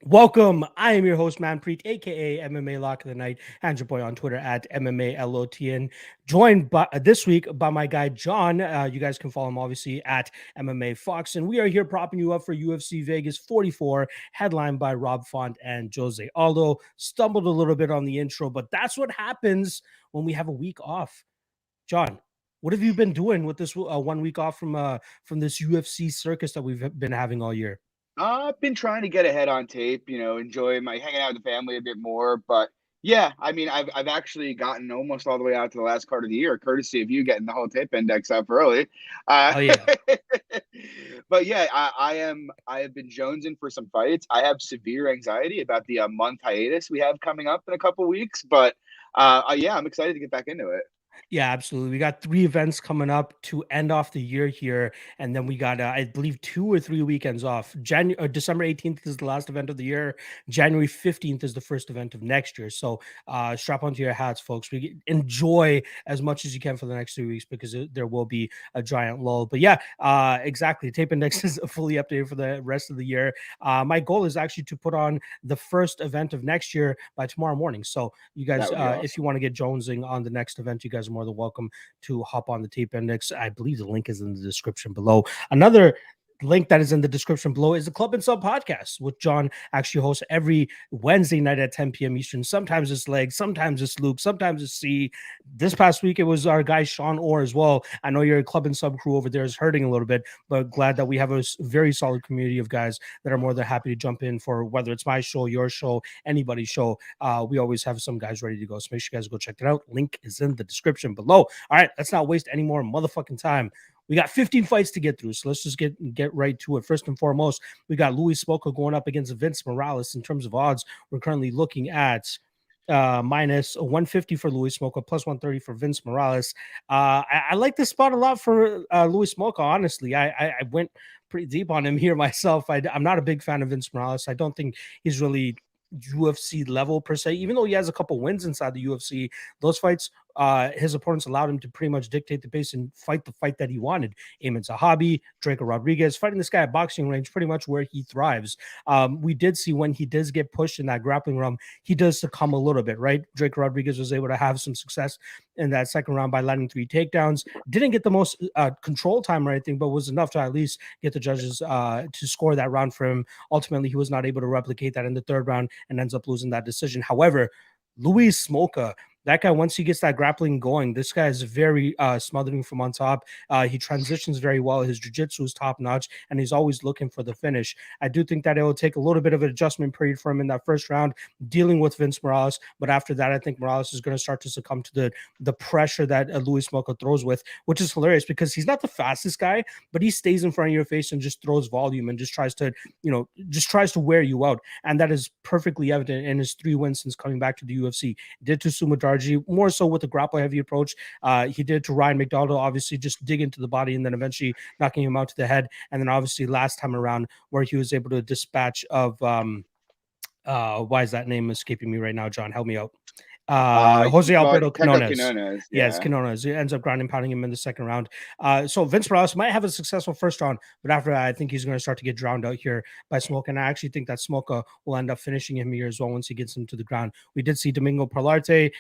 Welcome. I am your host, Manpreet, aka MMA Lock of the Night, and your boy on Twitter at MMALOTN. Joined this week by my guy John. You guys can follow him obviously at MMA Fox, and we are here propping you up for UFC Vegas 44, headlined by Rob Font and Jose Aldo. Stumbled a little bit on the intro, but that's what happens when we have a week off. John, what have you been doing with this 1 week off from this UFC circus that we've been having all year? I've been trying to get ahead on tape, enjoy my hanging out with the family a bit more. But yeah, I mean, I've actually gotten almost all the way out to the last card of the year, courtesy of you getting the whole tape index up early. Uh, Oh yeah. but yeah, I have been jonesing for some fights. I have severe anxiety about the month hiatus we have coming up in a couple weeks, but yeah, I'm excited to get back into it. Yeah, absolutely. We got 3 events coming up to end off the year here, and then we got, I believe, 2 or 3 weekends off. December 18th is the last event of the year. January 15th is the first event of next year. So, strap onto your hats, folks. Enjoy as much as you can for the next 3 weeks because there will be a giant lull. But yeah, exactly. Tape index is fully updated for the rest of the year. My goal is actually to put on the first event of next year by tomorrow morning. So, you That guys, would be if you awesome. want to get jonesing on the next event, you guys are more than welcome to hop on the tape index. I believe the link is in the description below. Another link that is in the description below is the Club and Sub podcast, which John actually hosts every Wednesday night at 10 p.m. Eastern. Sometimes it's Leg, sometimes it's Luke, sometimes it's C. This past week, it was our guy Sean Orr as well. I know your Club and Sub crew over there is hurting a little bit, but glad that we have a very solid community of guys that are more than happy to jump in for whether it's my show, your show, anybody's show. We always have some guys ready to go. So make sure you guys go check it out. Link is in the description below. All right, let's not waste any more motherfucking time. We got 15 fights to get through, so let's just get right to it. First and foremost, we got Smolka going up against Vince Morales. In terms of odds, we're currently looking at minus 150 for Smolka, plus 130 for Vince Morales. I like this spot a lot for Smolka, honestly. I went pretty deep on him here myself. I'm not a big fan of Vince Morales. I don't think he's really UFC level per se, even though he has a couple wins inside the UFC. Those fights, his opponents allowed him to pretty much dictate the pace and fight the fight that he wanted. Amin Zahabi, Draco Rodriguez, fighting this guy at boxing range, pretty much where he thrives. We did see when he does get pushed in that grappling realm, he does succumb a little bit, right? Draco Rodriguez was able to have some success in that second round by landing 3 takedowns. Didn't get the most control time or anything, but was enough to at least get the judges to score that round for him. Ultimately, he was not able to replicate that in the third round and ends up losing that decision. However, Smolka, that guy, once he gets that grappling going, this guy is very smothering from on top. He transitions very well. His jiu-jitsu is top notch, and he's always looking for the finish. I do think that it will take a little bit of an adjustment period for him in that first round, dealing with Vince Morales. But after that, I think Morales is going to start to succumb to the pressure that Smolka throws with, which is hilarious because he's not the fastest guy, but he stays in front of your face and just throws volume and just tries to, just tries to wear you out. And that is perfectly evident in his 3 wins since coming back to the UFC. Did to Sumadarji, more so with the grapple heavy approach. He did to Ryan McDonald, obviously just dig into the body and then eventually knocking him out to the head. And then obviously last time around where he was able to dispatch of why is that name escaping me right now, John? Help me out. Jose Alberto Teco Quinones. Quinones, Yes, yeah. Quinones. He ends up grounding pounding him in the second round. So Vince Morales might have a successful first round, but after that, I think he's going to start to get drowned out here by Smolka. And I actually think that Smolka will end up finishing him here as well once he gets him to the ground. We did see Domingo Parlate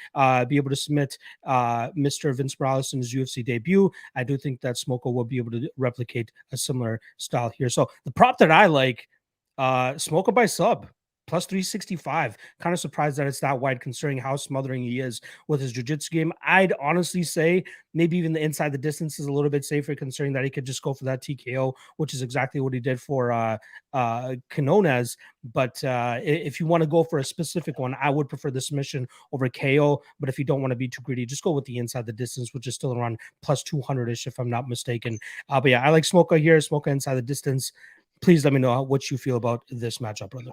be able to submit Mr. Vince Morales in his UFC debut. I do think that Smolka will be able to replicate a similar style here. So the prop that I like, Smolka by sub plus 365. Kind of surprised that it's that wide considering how smothering he is with his jiu-jitsu game. I'd honestly say maybe even the inside the distance is a little bit safer considering that he could just go for that TKO, which is exactly what he did for Quinones. But if you want to go for a specific one, I would prefer the submission over KO. But if you don't want to be too greedy, just go with the inside the distance, which is still around plus 200-ish if I'm not mistaken. But yeah, I like Smolka here. Smolka inside the distance. Please let me know what you feel about this matchup, brother.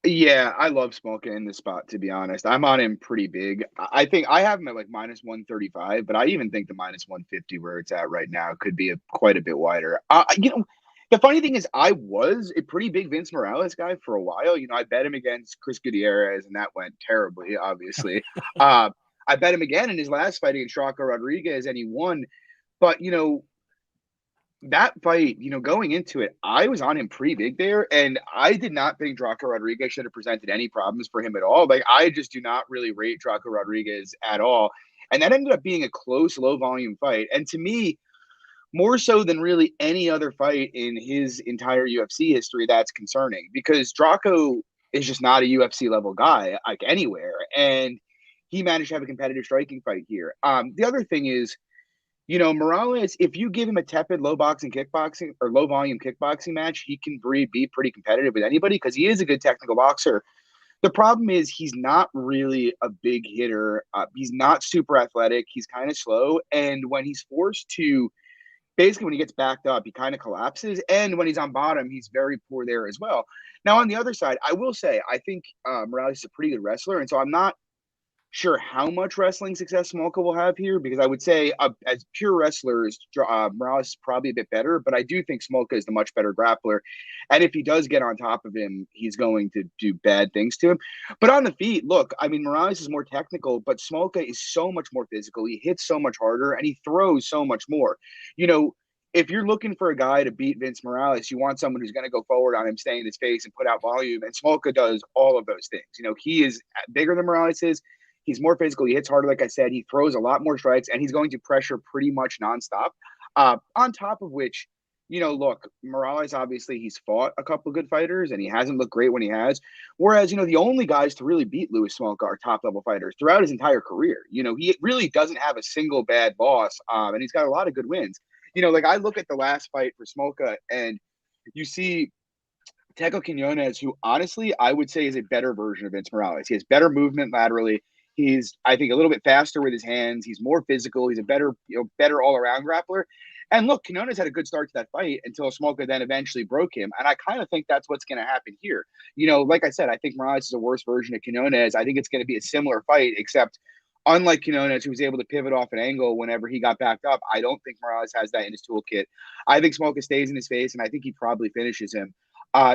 Yeah, I love smoking in this spot, to be honest. I'm on him pretty big. I think I have him at like minus 135, but I even think the minus 150 where it's at right now could be quite a bit wider. The funny thing is, I was a pretty big Vince Morales guy for a while. I bet him against Chris Gutierrez, and that went terribly, obviously. Uh, I bet him again in his last fight against Draco Rodriguez, and he won. But, that fight, going into it, I was on him pretty big there, and I did not think Draco Rodriguez should have presented any problems for him at all. Like, I just do not really rate Draco Rodriguez at all. And that ended up being a close, low volume fight. And to me, more so than really any other fight in his entire UFC history, that's concerning because Draco is just not a UFC level guy, like anywhere. And he managed to have a competitive striking fight here. The other thing is, Morales, if you give him a tepid low kickboxing or low volume kickboxing match, he can be pretty competitive with anybody because he is a good technical boxer. The problem is he's not really a big hitter. He's not super athletic. He's kind of slow. And when he's forced to, basically when he gets backed up, he kind of collapses. And when he's on bottom, he's very poor there as well. Now, on the other side, I will say, I think Morales is a pretty good wrestler. And so I'm not sure how much wrestling success Smolka will have here because I would say as pure wrestlers, Morales is probably a bit better, but I do think Smolka is the much better grappler. And if he does get on top of him, he's going to do bad things to him. But on the feet, look, I mean, Morales is more technical, but Smolka is so much more physical. He hits so much harder and he throws so much more. If you're looking for a guy to beat Vince Morales, you want someone who's going to go forward on him, stay in his face, and put out volume. And Smolka does all of those things. He is bigger than Morales is. He's more physical. He hits harder, like I said. He throws a lot more strikes, and he's going to pressure pretty much nonstop. On top of which, look, Morales, obviously, he's fought a couple of good fighters, and he hasn't looked great when he has. Whereas, the only guys to really beat Louis Smolka are top-level fighters throughout his entire career. He really doesn't have a single bad loss, and he's got a lot of good wins. Like I look at the last fight for Smolka, and you see Teco Quinones, who honestly I would say is a better version of Vince Morales. He has better movement laterally. He's, I think, a little bit faster with his hands. He's more physical. He's a better all-around grappler. And look, Quinones had a good start to that fight until Smolka then eventually broke him. And I kind of think that's what's going to happen here. Like I said, I think Morales is a worse version of Quinones. I think it's going to be a similar fight, except unlike Quinones, who was able to pivot off an angle whenever he got backed up, I don't think Morales has that in his toolkit. I think Smolka stays in his face, and I think he probably finishes him.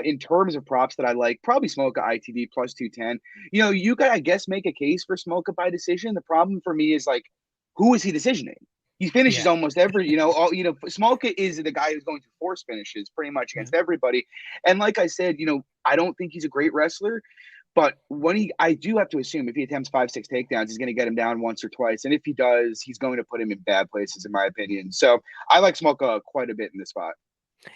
In terms of props that I like, probably Smolka ITD plus 210. You could, I guess, make a case for Smolka by decision. The problem for me is, like, who is he decisioning? He finishes almost every, Smolka is the guy who's going to force finishes pretty much against everybody. And like I said, I don't think he's a great wrestler, but I do have to assume if he attempts 5-6 takedowns, he's going to get him down once or twice. And if he does, he's going to put him in bad places, in my opinion. So I like Smolka quite a bit in this spot.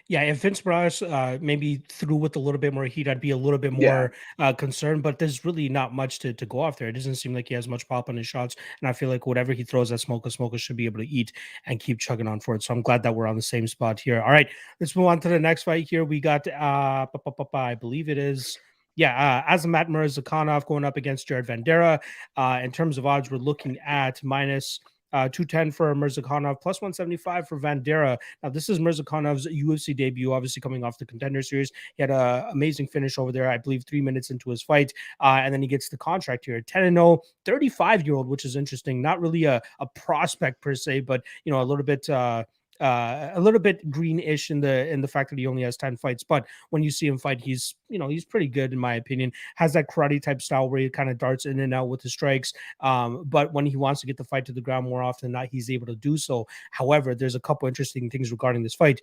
Yeah, if Vince Morales maybe threw with a little bit more heat, I'd be a little bit more concerned. But there's really not much to go off there. It doesn't seem like he has much pop on his shots, and I feel like whatever he throws at Smolka should be able to eat and keep chugging on for it. So I'm glad that we're on the same spot here. All right, let's move on to the next fight here. We got I believe it is. Azamat Murzakanov going up against Jared Vanderaa. In terms of odds, we're looking at minus 210 for Murzakanov, plus 175 for Vanderaa. Now, this is Murzakanov's UFC debut, obviously coming off the Contender Series. He had an amazing finish over there, I believe, 3 minutes into his fight. And then he gets the contract here. 10-0, 35-year-old, which is interesting. Not really a prospect per se, but, a little bit greenish in the fact that he only has 10 fights, but when you see him fight, he's pretty good in my opinion. Has that karate type style where he kind of darts in and out with the strikes, but when he wants to get the fight to the ground more often than not, he's able to do so. However, there's a couple interesting things regarding this fight.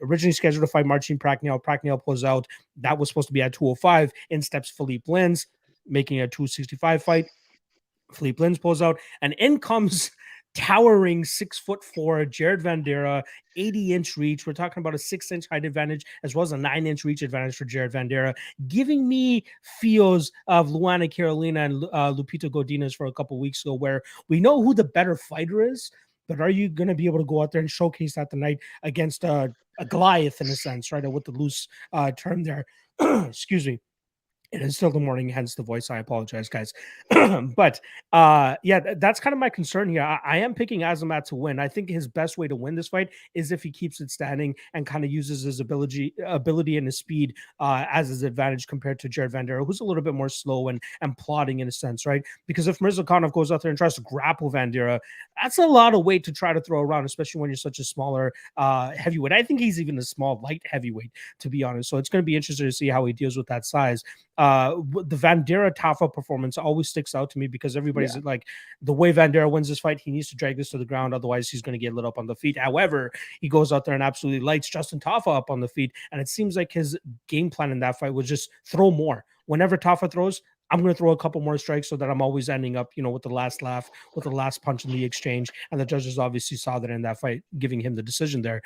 Originally scheduled to fight Marcin Prachnio pulls out. That was supposed to be at 205. In steps Philippe Lins, making a 265 fight. Philippe Lins pulls out, and in comes towering 6'4" Jared Vanderaa, 80-inch reach. We're talking about a 6-inch height advantage as well as a 9-inch reach advantage for Jared Vanderaa, giving me feels of Luana Carolina and Lupita Godinez for a couple weeks ago, where we know who the better fighter is, but are you going to be able to go out there and showcase that tonight against a Goliath in a sense, right? With the loose term there. Excuse me. It is still the morning, hence the voice. I apologize, guys. But that's kind of my concern here. I am picking Azamat to win. I think his best way to win this fight is if he keeps it standing and kind of uses his ability and his speed as his advantage compared to Jared Vanderaa, who's a little bit more slow and plodding in a sense, right? Because if Murzakanov goes out there and tries to grapple Vanderaa, that's a lot of weight to try to throw around, especially when you're such a smaller heavyweight. I think he's even a small light heavyweight, to be honest. So it's going to be interesting to see how he deals with that size. The Vanderaa Tafa performance always sticks out to me because everybody's like, the way Vanderaa wins this fight, he needs to drag this to the ground, otherwise he's going to get lit up on the feet. However, he goes out there and absolutely lights Justin Tafa up on the feet, and it seems like his game plan in that fight was just throw more. Whenever Tafa throws, I'm going to throw a couple more strikes so that I'm always ending up, with the last laugh, with the last punch in the exchange. And the judges obviously saw that in that fight, giving him the decision there.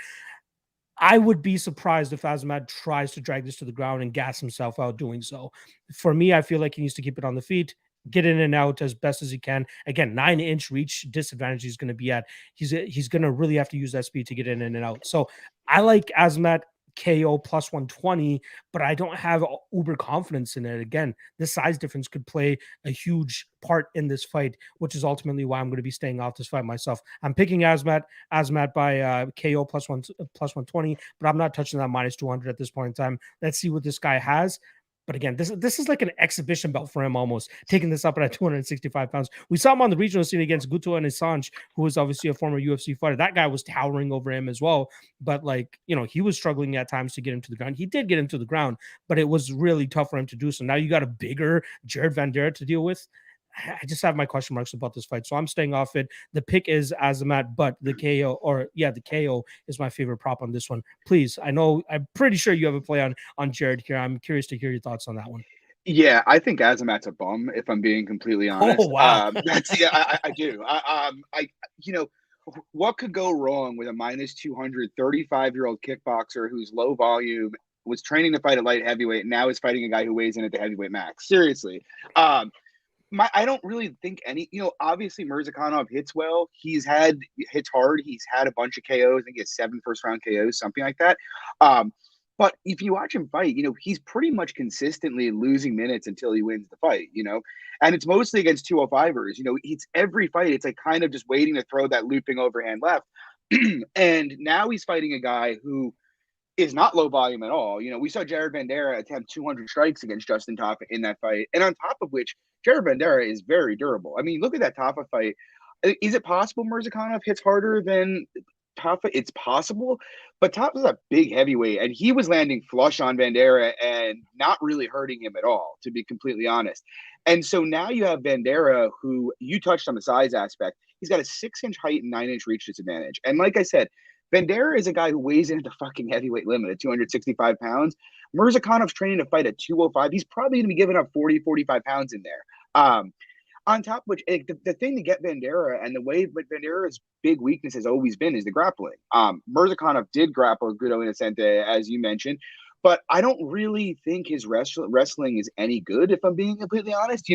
I would be surprised if Azamat tries to drag this to the ground and gas himself out doing so. For me, I feel like he needs to keep it on the feet, get in and out as best as he can. Again, 9-inch reach disadvantage he's going to be at. He's going to really have to use that speed to get in and out. So I like Azamat KO plus 120, but I don't have uber confidence in it. Again, the size difference could play a huge part in this fight, which is ultimately why I'm going to be staying off this fight myself. I'm picking Azamat by KO plus 120, but I'm not touching that minus 200 at this point in time. Let's see what this guy has. But again, this is like an exhibition belt for him almost, taking this up at 265 pounds. We saw him on the regional scene against Guto and Assange, who was obviously a former UFC fighter. That guy was towering over him as well. But he was struggling at times to get him to the ground. He did get him to the ground, but it was really tough for him to do so. Now you got a bigger Jared Vanderaa to deal with. I just have my question marks about this fight, so I'm staying off it. The pick is Azamat, but the KO is my favorite prop on this one. Please, I'm pretty sure you have a play on Jared here. I'm curious to hear your thoughts on that one. Yeah, I think Azamat's a bum, if I'm being completely honest. Oh, wow. I do. What could go wrong with a minus 200 35-year-old kickboxer who's low volume, was training to fight at light heavyweight, and now is fighting a guy who weighs in at the heavyweight max? Seriously. I don't really think obviously Murzakanov hits well. Hits hard. He's had a bunch of KOs. I think he has 7 first-round KOs, something like that. But if you watch him fight, he's pretty much consistently losing minutes until he wins the fight, and it's mostly against 205ers. It's every fight. It's like kind of just waiting to throw that looping overhand left. And now he's fighting a guy who is not low volume at all. We saw Jared Vanderaa attempt 200 strikes against Justin Tafa in that fight. And on top of which, Jared Vanderaa is very durable. I mean, look at that Tafa fight. Is it possible Murzakanov hits harder than Tafa? It's possible, but Tafa's a big heavyweight, and he was landing flush on Vanderaa and not really hurting him at all, to be completely honest. And so now you have Vanderaa, who you touched on the size aspect. He's got a 6-inch height and 9-inch reach disadvantage. And like I said, Vanderaa is a guy who weighs in at the fucking heavyweight limit at 265 pounds. Murzakanov's training to fight at 205. He's probably going to be giving up 40, 45 pounds in there. On top of which, the thing to get Vanderaa, and the way Vandeera's big weakness has always been, is the grappling. Murzakanov did grapple Guido Innocente, as you mentioned, but I don't really think his wrestling is any good, if I'm being completely honest.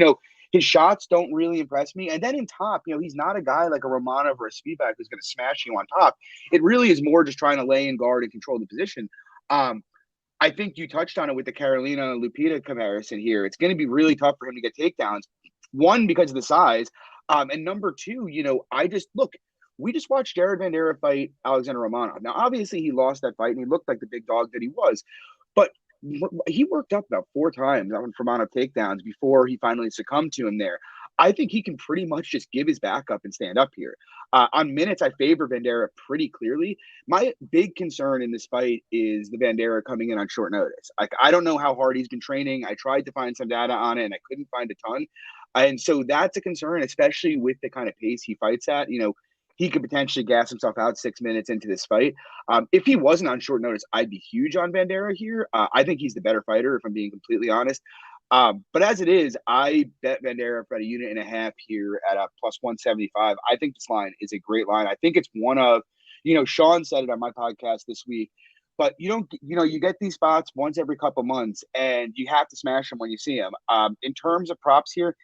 His shots don't really impress me. And then in top, he's not a guy like a Romanov or a Spivak who's going to smash you on top. It really is more just trying to lay in guard and control the position. I think you touched on it with the Carolina Lupita comparison here. It's going to be really tough for him to get takedowns. One, because of the size. And number two, we just watched Jared Vanderaa fight Alexander Romanov. Now, obviously, he lost that fight and he looked like the big dog that he was. But he worked up about 4 times on Romanov takedowns before he finally succumbed to him there. I think he can pretty much just give his back up and stand up here. On minutes, I favor Vanderaa pretty clearly. My big concern in this fight is the Vanderaa coming in on short notice. I don't know how hard he's been training. I tried to find some data on it, and I couldn't find a ton. And so that's a concern, especially with the kind of pace he fights at. He could potentially gas himself out 6 minutes into this fight. If he wasn't on short notice, I'd be huge on Vanderaa here. I think he's the better fighter, if I'm being completely honest. But as it is, I bet Vanderaa for a unit and a half here at a plus 175. I think this line is a great line. I think it's one of, Sean said it on my podcast this week, but you get these spots once every couple months, and you have to smash them when you see them. In terms of props here,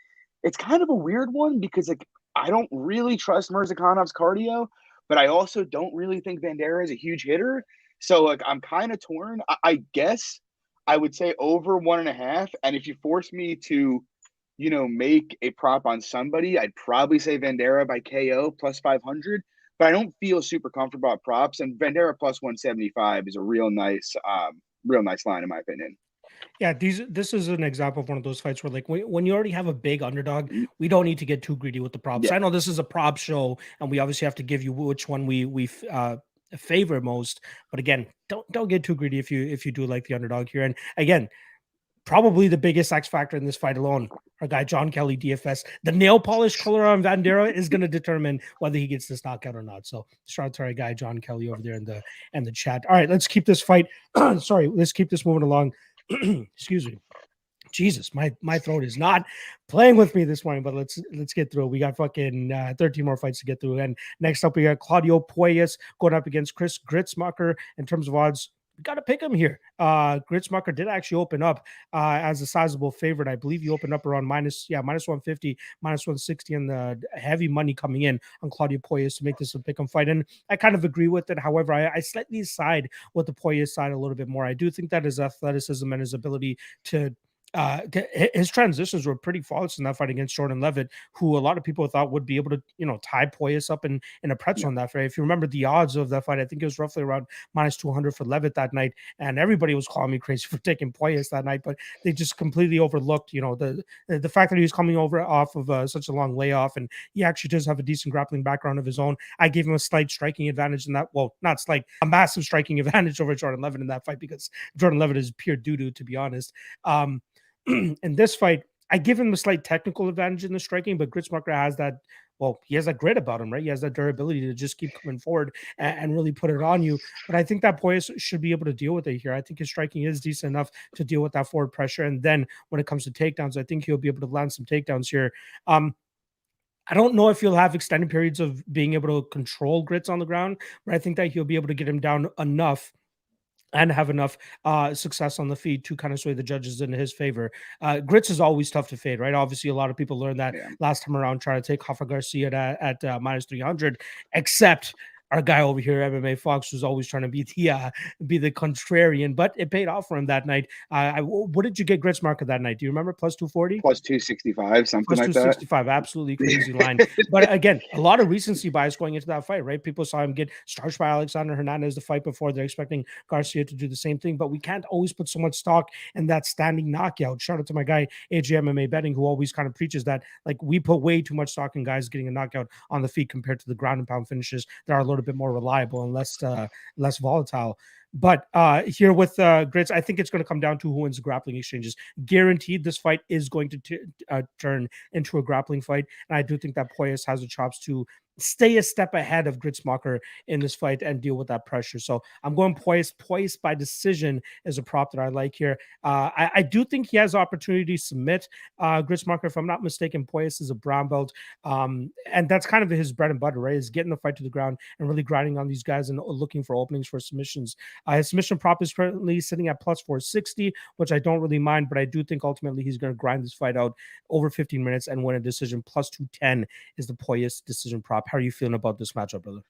it's kind of a weird one because I don't really trust Murzakanov's cardio, but I also don't really think Vanderaa is a huge hitter. So I'm kind of torn. I guess I would say over 1.5. And if you force me to, make a prop on somebody, I'd probably say Vanderaa by KO plus 500. But I don't feel super comfortable about props. And Vanderaa plus 175 is a real nice line in my opinion. Yeah, this is an example of one of those fights where, when you already have a big underdog, we don't need to get too greedy with the props. Yeah. I know this is a prop show, and we obviously have to give you which one we favor most. But again, don't get too greedy if you do like the underdog here. And again, probably the biggest X factor in this fight alone, our guy John Kelly, DFS. The nail polish color on Vanderaa is going to determine whether he gets this knockout or not. So shout out to our guy John Kelly over there in the chat. All right, let's keep this fight. Let's keep this moving along. Excuse me. Jesus, my throat is not playing with me this morning, but let's get through it. We got fucking 13 more fights to get through. And next up, we got Claudio Puelles going up against Chris Gruetzemacher. In terms of odds, we got to pick him here. Gruetzemacher did actually open up as a sizable favorite. I believe he opened up around minus 150, minus 160, and the heavy money coming in on Claudio Puelles to make this a pick 'em fight. And I kind of agree with it. However, I slightly side with the Puelles side a little bit more. I do think that his athleticism and his ability to his transitions were pretty flawless in that fight against Jordan Levitt, who a lot of people thought would be able to, tie Puelles up in a pretzel on that fight. If you remember the odds of that fight, I think it was roughly around minus 200 for Levitt that night, and everybody was calling me crazy for taking Puelles that night, but they just completely overlooked, the fact that he was coming over off of such a long layoff, and he actually does have a decent grappling background of his own. I gave him a slight striking advantage in that, well, not slight, a massive striking advantage over Jordan Levitt in that fight because Jordan Levitt is pure doo-doo, to be honest. In this fight, I give him a slight technical advantage in the striking, but Gruetzemacher has that, he has that grit about him, right? He has that durability to just keep coming forward and really put it on you. But I think that Puelles should be able to deal with it here. I think his striking is decent enough to deal with that forward pressure. And then when it comes to takedowns, I think he'll be able to land some takedowns here. I don't know if he'll have extended periods of being able to control Grits on the ground, but I think that he'll be able to get him down enough and have enough success on the feet to kind of sway the judges in his favor. Grits is always tough to fade, right? Obviously, a lot of people learned that last time around trying to take Rafa Garcia at minus 300, except our guy over here, MMA Fox, was always trying to be the contrarian, but it paid off for him that night. What did you get Gruetzemacher that night? Do you remember? Plus 240? Plus 265, something plus like that. Plus 265, absolutely crazy line. But again, a lot of recency bias going into that fight, right? People saw him get starched by Alexander Hernandez the fight before. They're expecting Garcia to do the same thing, but we can't always put so much stock in that standing knockout. Shout out to my guy, AJ MMA Betting, who always kind of preaches that, like, we put way too much stock in guys getting a knockout on the feet compared to the ground and pound finishes that are a little bit more reliable and less volatile. But here with Grits, I think it's going to come down to who wins the grappling exchanges. Guaranteed, this fight is going to turn into a grappling fight, and I do think that Puelles has the chops to stay a step ahead of Gruetzemacher in this fight and deal with that pressure. So I'm going Puelles by decision as a prop that I like here. I do think he has opportunity to submit Gruetzemacher. If I'm not mistaken, Puelles is a brown belt. And that's kind of his bread and butter, right? Is getting the fight to the ground and really grinding on these guys and looking for openings for submissions. His submission prop is currently sitting at plus 460, which I don't really mind, but I do think ultimately he's going to grind this fight out over 15 minutes and win a decision. Plus 210 is the Puelles decision prop. How are you feeling about this matchup, brother?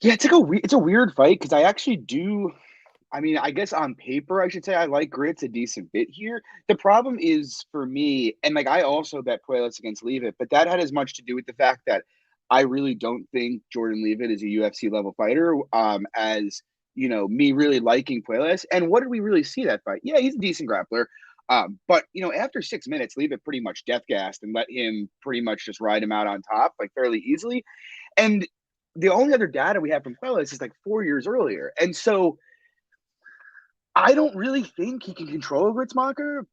Yeah, it's a weird fight because I actually do. I mean, I guess on paper, I should say I like Grits a decent bit here. The problem is for me, and like I also bet Puelles against Leavitt, but that had as much to do with the fact that I really don't think Jordan Leavitt is a UFC level fighter, as me really liking Puelles. And what did we really see that fight? Yeah, he's a decent grappler. But after 6 minutes, Leavitt pretty much death gassed and let him pretty much just ride him out on top, like fairly easily. And the only other data we have from Puelles is like 4 years earlier. And so I don't really think he can control Gruetzemacher,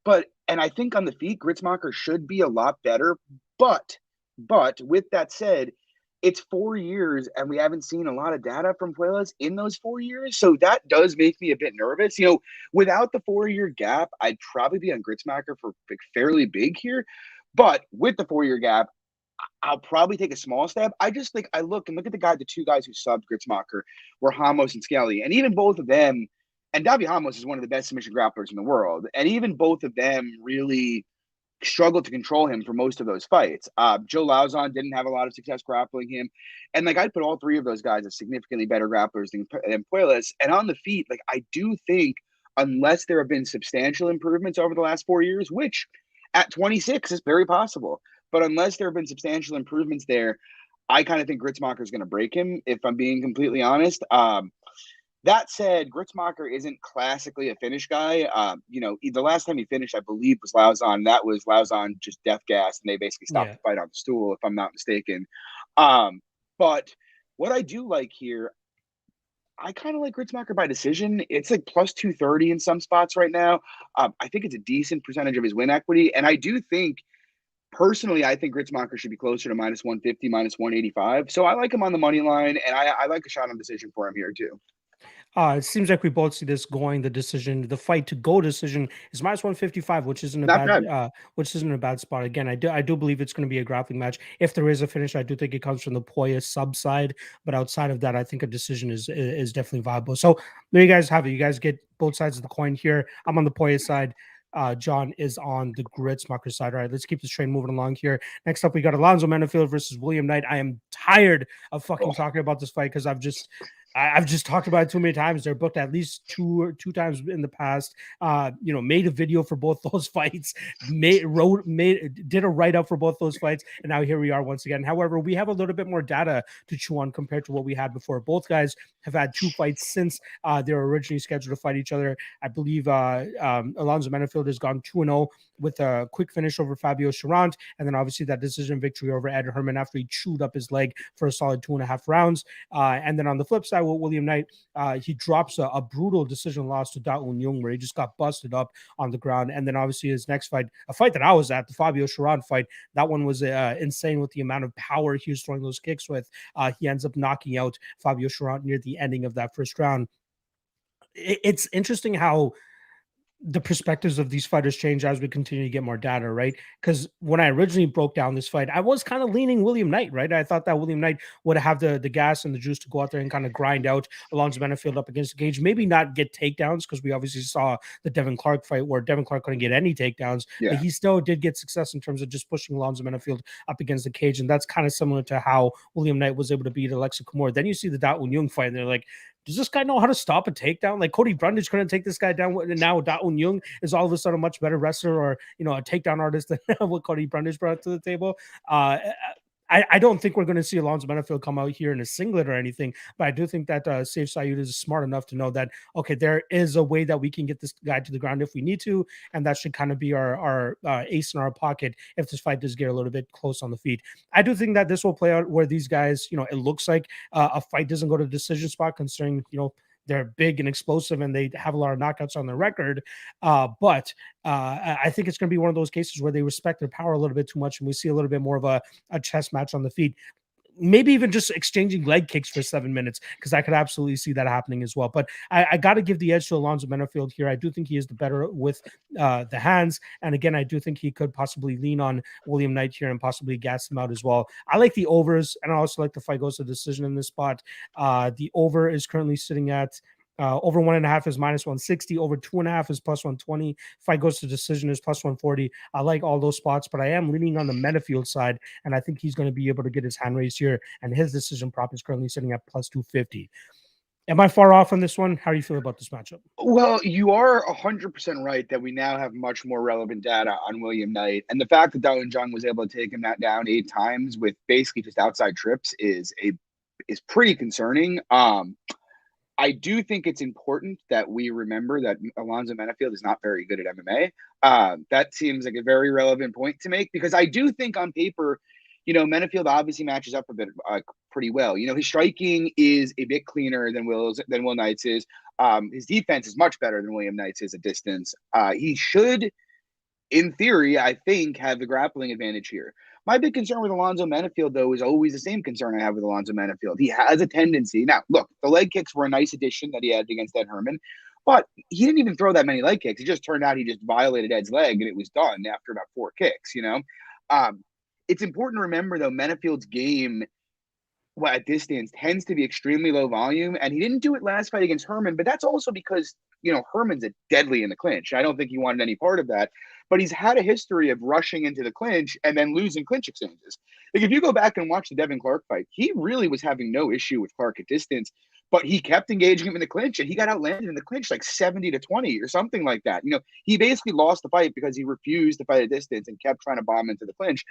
and I think on the feet, Gruetzemacher should be a lot better. But with that said, it's 4 years and we haven't seen a lot of data from Puelles in those 4 years. So that does make me a bit nervous. Without the 4-year gap, I'd probably be on Gruetzemacher for like fairly big here. But with the 4-year gap, I'll probably take a small stab. I just think I look at the two guys who subbed Gruetzemacher were Ramos and Skelly. And even both of them, and Davi Ramos is one of the best submission grapplers in the world. And even both of them really struggled to control him for most of those fights. Joe Lauzon didn't have a lot of success grappling him. And like I'd put all three of those guys as significantly better grapplers than Puelles. And on the feet, like I do think unless there have been substantial improvements over the last 4 years, which at 26 is very possible, but unless there have been substantial improvements there, I kind of think Gruetzemacher is going to break him, if I'm being completely honest. That said, Gruetzemacher isn't classically a finish guy. The last time he finished, I believe, was Lauzon. That was Lauzon just death gas, and they basically stopped the fight on the stool, if I'm not mistaken. But what I do like here, I kind of like Gruetzemacher by decision. It's like plus 230 in some spots right now. I think it's a decent percentage of his win equity. And I do think, personally, I think Gruetzemacher should be closer to minus 150, minus 185. So I like him on the money line, and I like a shot on decision for him here too. It seems like we both see this going the decision. The fight to go decision is minus 155, Not bad. which isn't a bad spot. Again, I do believe it's going to be a grappling match. If there is a finish, I do think it comes from the Puelles sub side. But outside of that, I think a decision is definitely viable. So there you guys have it. You guys get both sides of the coin here. I'm on the Puelles side. John is on the Gruetzemacher side. All right, let's keep this train moving along here. Next up, we got Alonzo Menifield versus William Knight. I am tired of fucking talking about this fight because I've just talked about it too many times. They're booked at least two times in the past. Made a video for both those fights, did a write-up for both those fights, and now here we are once again. However, we have a little bit more data to chew on compared to what we had before. Both guys have had 2 fights since they were originally scheduled to fight each other. I believe Alonzo Menifield has gone 2-0 with a quick finish over Fabio Cherant, and then obviously that decision victory over Ed Herman after he chewed up his leg for a solid 2.5 rounds. And then on the flip side, with William Knight, he drops a brutal decision loss to Da Un Jung, where he just got busted up on the ground. And then obviously his next fight, a fight that I was at, the Fabio Cherant fight, that one was insane with the amount of power he was throwing those kicks with. He ends up knocking out Fabio Cherant near the ending of that first round. It's interesting how the perspectives of these fighters change as we continue to get more data, right? Because when I originally broke down this fight, I was kind of leaning William Knight, right? I thought that William Knight would have the gas and the juice to go out there and kind of grind out Alonzo Menifield up against the cage, maybe not get takedowns, because we obviously saw the Devin Clark fight where Devin Clark couldn't get any takedowns, but he still did get success in terms of just pushing Alonzo Menifield up against the cage, and that's kind of similar to how William Knight was able to beat Alexa Kumor. Then you see the Da Un Jung fight, and they're like, does this guy know how to stop a takedown? Like Cody Brundage couldn't take this guy down, and now Da Un Jung is all of a sudden a much better wrestler, or a takedown artist than what Cody Brundage brought to the table. I don't think we're going to see Alonzo Menifield come out here in a singlet or anything, but I do think that Saif Saud is smart enough to know that, okay, there is a way that we can get this guy to the ground if we need to, and that should kind of be our ace in our pocket if this fight does get a little bit close on the feet. I do think that this will play out where these guys, it looks like a fight doesn't go to decision spot, considering, they're big and explosive and they have a lot of knockouts on their record. But I think it's going to be one of those cases where they respect their power a little bit too much, and we see a little bit more of a chess match on the feet. Maybe even just exchanging leg kicks for 7 minutes, because I could absolutely see that happening as well. But I got to give the edge to Alonzo Menifield here. I do think he is the better with the hands. And again, I do think he could possibly lean on William Knight here and possibly gas him out as well. I like the overs, and I also like the fight goes to decision in this spot. The over is currently sitting at over 1.5 is minus 160. Over 2.5 is plus 120. Fight goes to decision is plus 140. I like all those spots, but I am leaning on the Menifield side, and I think he's going to be able to get his hand raised here. And his decision prop is currently sitting at plus 250. Am I far off on this one? How do you feel about this matchup? Well, you are 100% right that we now have much more relevant data on William Knight. And the fact that Da Un Jung was able to take him down 8 times with basically just outside trips is pretty concerning. I do think it's important that we remember that Alonzo Menifield is not very good at MMA. That seems like a very relevant point to make, because I do think on paper, Menifield obviously matches up a bit pretty well. His striking is a bit cleaner than Will Knight's is. His defense is much better than William Knight's is at distance. He should, in theory, I think, have the grappling advantage here. My big concern with Alonzo Menifield, though, is always the same concern I have with Alonzo Menifield. He has a tendency. Now, look, the leg kicks were a nice addition that he had against Ed Herman, but he didn't even throw that many leg kicks. It just turned out he just violated Ed's leg, and it was done after about 4 kicks, It's important to remember, though, Menifield's game, at distance, tends to be extremely low volume, and he didn't do it last fight against Herman, but that's also because, Herman's a deadly in the clinch. I don't think he wanted any part of that. But he's had a history of rushing into the clinch and then losing clinch exchanges. Like, if you go back and watch the Devin Clark fight, he really was having no issue with Clark at distance, but he kept engaging him in the clinch, and he got outlanded in the clinch like 70-20 or something like that. He basically lost the fight because he refused to fight at distance and kept trying to bomb into the clinch.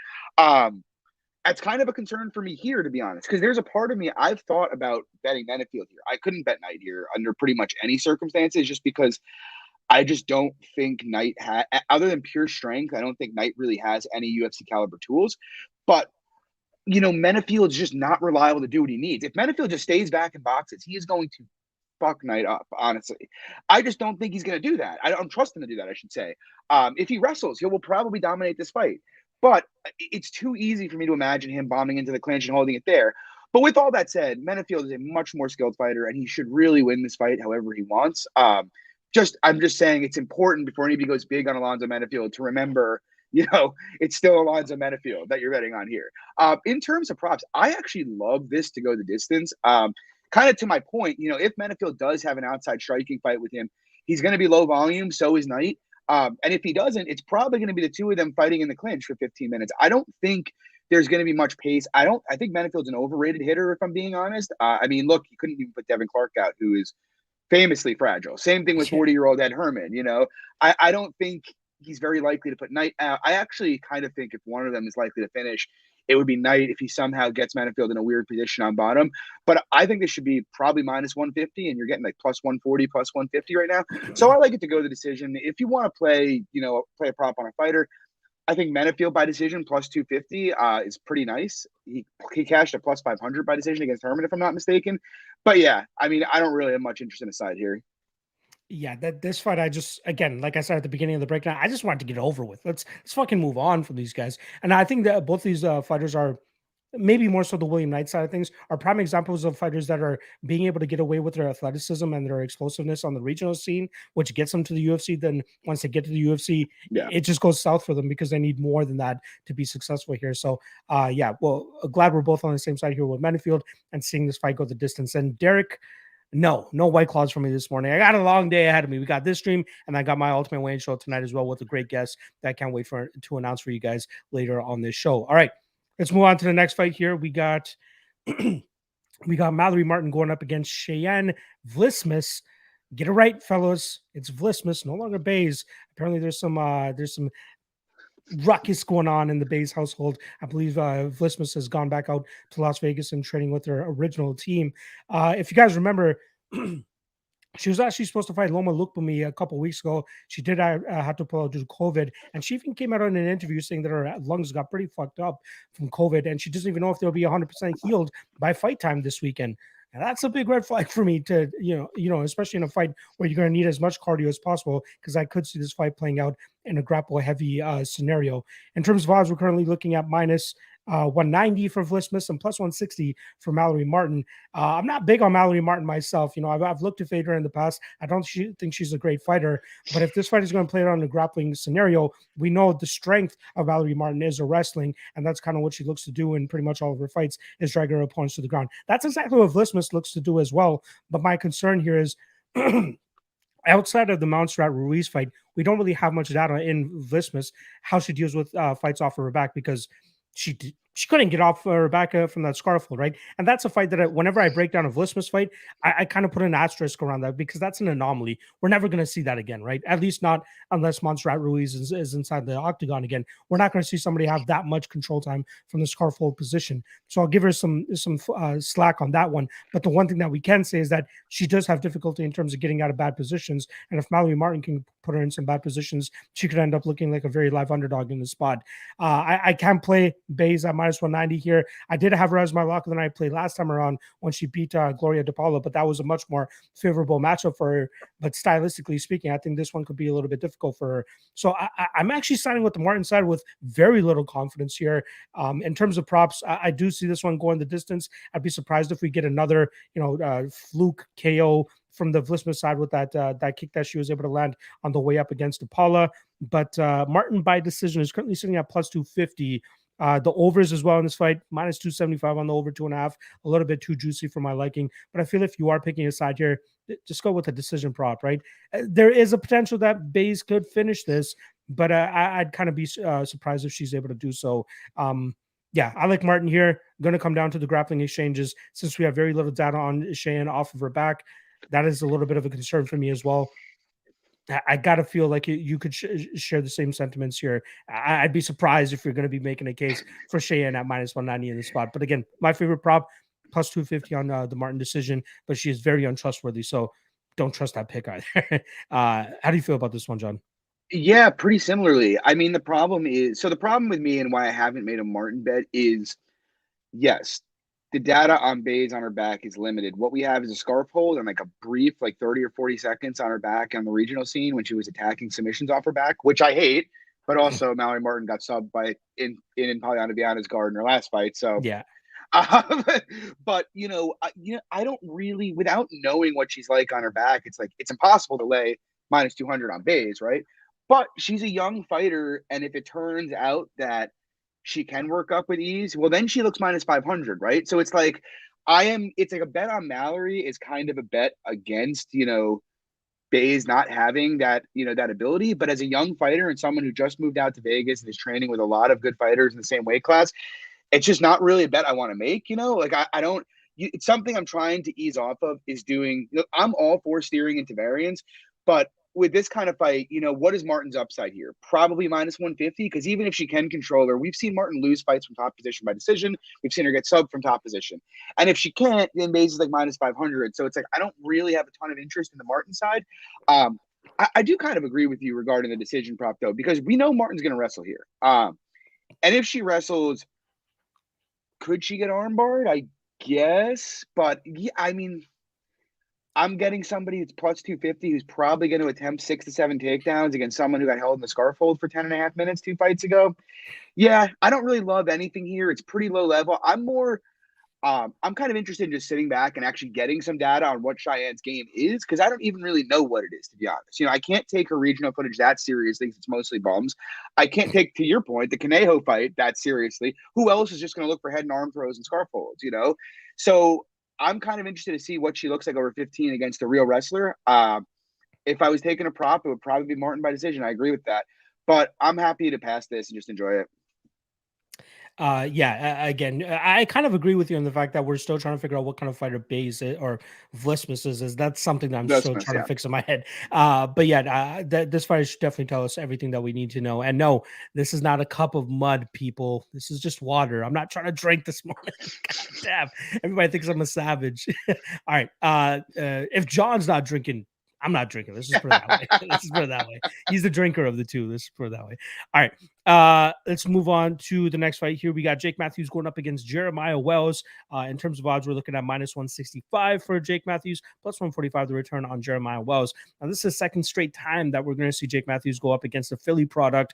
That's kind of a concern for me here, to be honest, because there's a part of me, I've thought about betting Menifield here. I couldn't bet Knight here under pretty much any circumstances, just because I just don't think Knight other than pure strength, I don't think Knight really has any UFC caliber tools. But, Menifield's just not reliable to do what he needs. If Menifield just stays back and boxes, he is going to fuck night up, honestly. I just don't think he's going to do that. I don't trust him to do that, I should say. If he wrestles, he will probably dominate this fight. But it's too easy for me to imagine him bombing into the clinch and holding it there. But with all that said, Menifield is a much more skilled fighter, and he should really win this fight however he wants. I'm just saying it's important before anybody goes big on Alonzo Menifield to remember, it's still Alonzo Menifield that you're betting on here. In terms of props, I actually love this to go the distance. Kind of to my point, if Menifield does have an outside striking fight with him, he's going to be low volume. So is Knight. And if he doesn't, it's probably going to be the two of them fighting in the clinch for 15 minutes. I don't think there's going to be much pace. I think Menifield's an overrated hitter, if I'm being honest. Look, you couldn't even put Devin Clark out, who is famously fragile. Same thing with 40-year-old Ed Herman. I don't think he's very likely to put Knight out. I actually kind of think if one of them is likely to finish, it would be Knight if he somehow gets Menifield in a weird position on bottom. But I think this should be probably minus 150, and you're getting like plus 140, plus 150 right now. So I like it to go the decision. If you want to play a prop on a fighter, I think Menifield by decision plus 250 is pretty nice. He cashed at plus 500 by decision against Herman, if I'm not mistaken. But yeah, I don't really have much interest in a side here. Yeah, this fight, again, like I said at the beginning of the breakdown, I just wanted to get it over with. Let's fucking move on from these guys. And I think that both these fighters are, maybe more so the William Knight side of things, are prime examples of fighters that are being able to get away with their athleticism and their explosiveness on the regional scene, which gets them to the UFC. Then once they get to the UFC, it just goes south for them because they need more than that to be successful here. So, glad we're both on the same side here with Menifield and seeing this fight go the distance. And Derek, no White Claws for me this morning. I got a long day ahead of me. We got this stream, and I got my Ultimate Weigh-In show tonight as well with a great guest that I can't wait to announce for you guys later on this show. All right, let's move on to the next fight here. We got Mallory Martin going up against Cheyenne Vlismas. Get it right, fellas. It's Vlismas, no longer Bays. Apparently, there's some ruckus going on in the Bays household. I believe Vlismas has gone back out to Las Vegas and training with their original team. If you guys remember, she was actually supposed to fight Loma Lukbumi a couple weeks ago. She did have to pull out due to COVID, and she even came out in an interview saying that her lungs got pretty fucked up from COVID, and she doesn't even know if they'll be 100% healed by fight time this weekend. And that's a big red flag for me to, especially in a fight where you're going to need as much cardio as possible, because I could see this fight playing out in a grapple-heavy scenario. In terms of odds, we're currently looking at minus 190 for Vlismas and plus 160 for Mallory Martin. I'm not big on Mallory Martin myself. I've looked at her in the past. I don't think she's a great fighter, but if this fight is going to play it on a grappling scenario, we know the strength of Mallory Martin is her wrestling, and that's kind of what she looks to do in pretty much all of her fights, is drag her opponents to the ground. That's exactly what Vlismas looks to do as well, but my concern here is outside of the Montserrat Ruiz fight, we don't really have much data in Vlismas how she deals with fights off of her back, because she couldn't get off her back from that scarf hold, right? And that's a fight that whenever I break down a Vlismas fight, I kind of put an asterisk around that, because that's an anomaly. We're never going to see that again, right? At least not unless Montserrat Ruiz is inside the octagon again. We're not going to see somebody have that much control time from the scarf hold position. So I'll give her some slack on that one. But the one thing that we can say is that she does have difficulty in terms of getting out of bad positions. And if Mallory Martin can put her in some bad positions, she could end up looking like a very live underdog in the spot. I can play Bays at minus 190 here. I did have her as my lock than I played last time around when she beat Gloria DePaula, but that was a much more favorable matchup for her. But stylistically speaking, I think this one could be a little bit difficult for her. So I'm actually siding with the Martin side with very little confidence here. In terms of props, I do see this one going the distance. I'd be surprised if we get another, fluke KO from the Vlismas side with that kick that she was able to land on the way up against DePaula. But Martin by decision is currently sitting at plus 250. The overs as well in this fight, minus 275 on the over 2.5, a little bit too juicy for my liking. But I feel if you are picking a side here, just go with a decision prop, right? There is a potential that Bays could finish this, but I'd kind of be surprised if she's able to do so. I like Martin here. Going to come down to the grappling exchanges, since we have very little data on Cheyenne off of her back. That is a little bit of a concern for me as well. I got to feel like you could share the same sentiments here. I'd be surprised if you're going to be making a case for Cheyenne at minus 190 in the spot. But again, my favorite prop, plus 250 on the Martin decision, but she is very untrustworthy. So don't trust that pick either. How do you feel about this one, John? Yeah, pretty similarly. The problem with me and why I haven't made a Martin bet is, yes, the data on Bays on her back is limited. What we have is a scarf hold and like a brief, like 30 or 40 seconds on her back on the regional scene when she was attacking submissions off her back, which I hate. But also, Mallory Martin got subbed by in Polyana Viana's guard in her last fight. So Yeah. But I don't really, without knowing what she's like on her back, it's like it's impossible to lay minus 200 on Bays, right? But she's a young fighter, and if it turns out that she can work up with ease, well, then she looks minus 500, right? So it's like it's like a bet on Mallory is kind of a bet against, Bays not having that, that ability. But as a young fighter and someone who just moved out to Vegas and is training with a lot of good fighters in the same weight class, it's just not really a bet I want to make, like I don't, it's something I'm trying to ease off of is doing, I'm all for steering into variance, but with this kind of fight, what is Martin's upside here? Probably minus 150, because even if she can control her, we've seen Martin lose fights from top position by decision. We've seen her get subbed from top position. And if she can't, then Bays is like minus 500. So it's like, I don't really have a ton of interest in the Martin side. I do kind of agree with you regarding the decision prop, though, because we know Martin's going to wrestle here. And if she wrestles, could she get armbarred? I guess. But, yeah, I mean, I'm getting somebody who's plus 250 who's probably going to attempt 6 to 7 takedowns against someone who got held in the scarf hold for 10 and a half minutes 2 fights ago. Yeah, I don't really love anything here. It's pretty low level. I'm kind of interested in just sitting back and actually getting some data on what Cheyenne's game is, because I don't even really know what it is, to be honest. I can't take her regional footage that seriously because it's mostly bums. I can't take, to your point, the Conejo fight that seriously. Who else is just going to look for head and arm throws and scarf holds, So I'm kind of interested to see what she looks like over 15 against a real wrestler. If I was taking a prop, it would probably be Martin by decision. I agree with that. But I'm happy to pass this and just enjoy it. Again, I kind of agree with you on the fact that we're still trying to figure out what kind of fighter Bays or Vlismas is. That's something that I'm still trying to fix in my head. This fighter should definitely tell us everything that we need to know. And no, this is not a cup of mud, people. This is just water. I'm not trying to drink this morning. God damn. Everybody thinks I'm a savage. All right. If John's not drinking, I'm not drinking. Let's just put it that way. He's the drinker of the two. Let's put it that way. All right. Let's move on to the next fight here. We got Jake Matthews going up against Jeremiah Wells. In terms of odds, we're looking at minus 165 for Jake Matthews, plus 145 the return on Jeremiah Wells. Now, this is the second straight time that we're going to see Jake Matthews go up against a Philly product.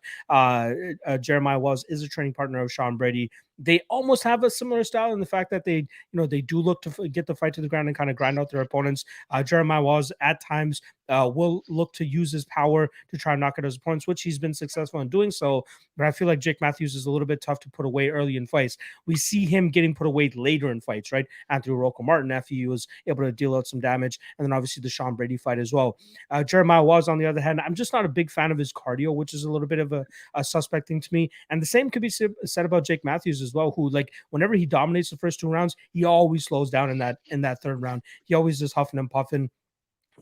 Jeremiah Wells is a training partner of Sean Brady. They almost have a similar style in the fact that they do look to get the fight to the ground and kind of grind out their opponents. Jeremiah Wells at times will look to use his power to try and knock out his opponents, which he's been successful in doing so. But I feel like Jake Matthews is a little bit tough to put away early in fights. We see him getting put away later in fights, right? Anthony Rocco Martin, after he was able to deal out some damage, and then obviously the Sean Brady fight as well. Jeremiah Wells, on the other hand, I'm just not a big fan of his cardio, which is a little bit of a suspect thing to me. And the same could be said about Jake Matthews as well, who, like, whenever he dominates the first 2 rounds, he always slows down in that third round. He always is huffing and puffing.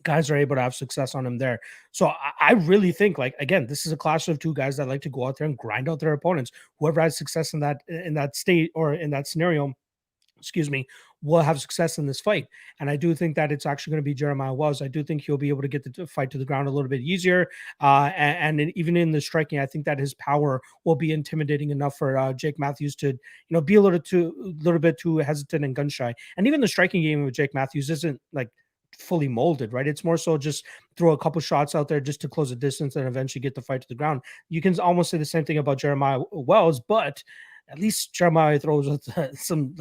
Guys are able to have success on him there. So I really think, like, again, this is a clash of 2 guys that like to go out there and grind out their opponents. Whoever has success in that state or in that scenario, will have success in this fight. And I do think that it's actually going to be Jeremiah Wells. I do think he'll be able to get the fight to the ground a little bit easier. And even in the striking, I think that his power will be intimidating enough for Jake Matthews to, be a little bit too hesitant and gun shy. And even the striking game with Jake Matthews isn't like fully molded, right? It's more so just throw a couple shots out there just to close the distance and eventually get the fight to the ground. You can almost say the same thing about Jeremiah Wells, but at least Jeremiah throws with some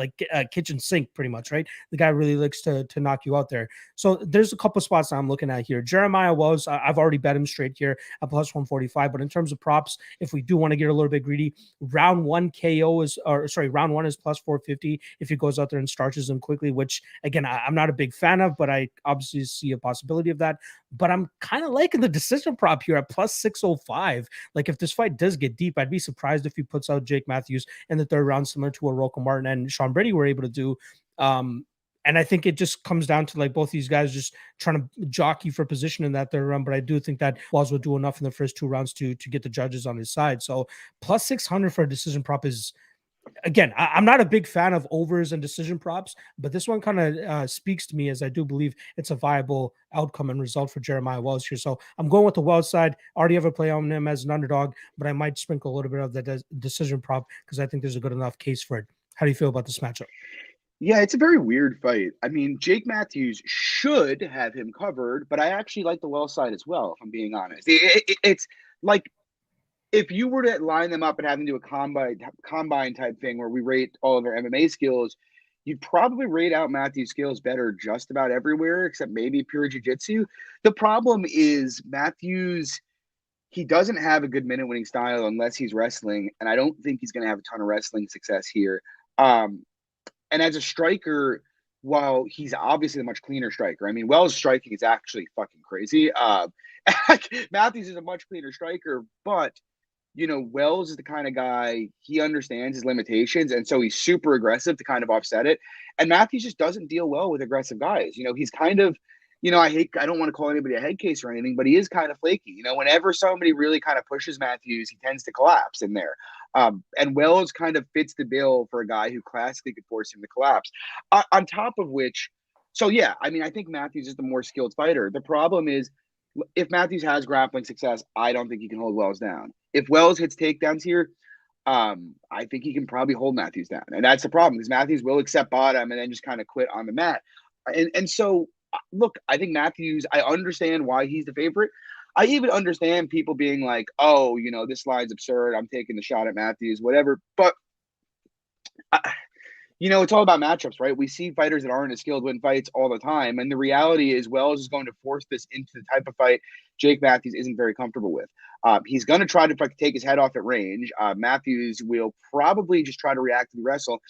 kitchen sink pretty much, right? The guy really likes to knock you out there. So there's a couple spots that I'm looking at here. Jeremiah Wells, I've already bet him straight here at plus 145. But in terms of props, if we do want to get a little bit greedy, round one is plus 450 if he goes out there and starches him quickly, which again, I'm not a big fan of, but I obviously see a possibility of that. But I'm kind of liking the decision prop here at plus 605. Like, if this fight does get deep, I'd be surprised if he puts out Jake Matthews in the third round, similar to what Rocco Martin and Sean Brady were able to do. And I think it just comes down to, like, both these guys just trying to jockey for position in that third round. But I do think that Wells will do enough in the first 2 rounds to get the judges on his side. So plus 600 for a decision prop is, again, I'm not a big fan of overs and decision props, but this one kind of speaks to me, as I do believe it's a viable outcome and result for Jeremiah Wells here. So I'm going with the Wells side. Already have a play on him as an underdog, but I might sprinkle a little bit of the decision prop because I think there's a good enough case for it. How do you feel about this matchup? Yeah, it's a very weird fight. I mean, Jake Matthews should have him covered, but I actually like the Wells side as well, if I'm being honest. It's like if you were to line them up and have them do a combine type thing where we rate all of their MMA skills, you'd probably rate out Matthews' skills better just about everywhere except maybe pure jiu-jitsu. The problem is Matthews, he doesn't have a good minute winning style unless he's wrestling, and I don't think he's going to have a ton of wrestling success here. And as a striker, while he's obviously a much cleaner striker, I mean, Wells' striking is actually fucking crazy. Matthews is a much cleaner striker, but Wells is the kind of guy, he understands his limitations, and so he's super aggressive to kind of offset it. And Matthews just doesn't deal well with aggressive guys. He's kind of, I don't want to call anybody a head case or anything, but he is kind of flaky. Whenever somebody really kind of pushes Matthews, he tends to collapse in there. And Wells kind of fits the bill for a guy who classically could force him to collapse. On top of which, so yeah, I mean, I think Matthews is the more skilled fighter. The problem is, if Matthews has grappling success, I don't think he can hold Wells down. If Wells hits takedowns here, I think he can probably hold Matthews down. And that's the problem, because Matthews will accept bottom and then just kind of quit on the mat. And so, look, I think Matthews, I understand why he's the favorite. I even understand people being like, oh, this line's absurd. I'm taking the shot at Matthews, whatever. But, it's all about matchups, right? We see fighters that aren't as skilled win fights all the time. And the reality is Wells is going to force this into the type of fight Jake Matthews isn't very comfortable with. He's going to try to take his head off at range. Matthews will probably just try to reactively wrestle.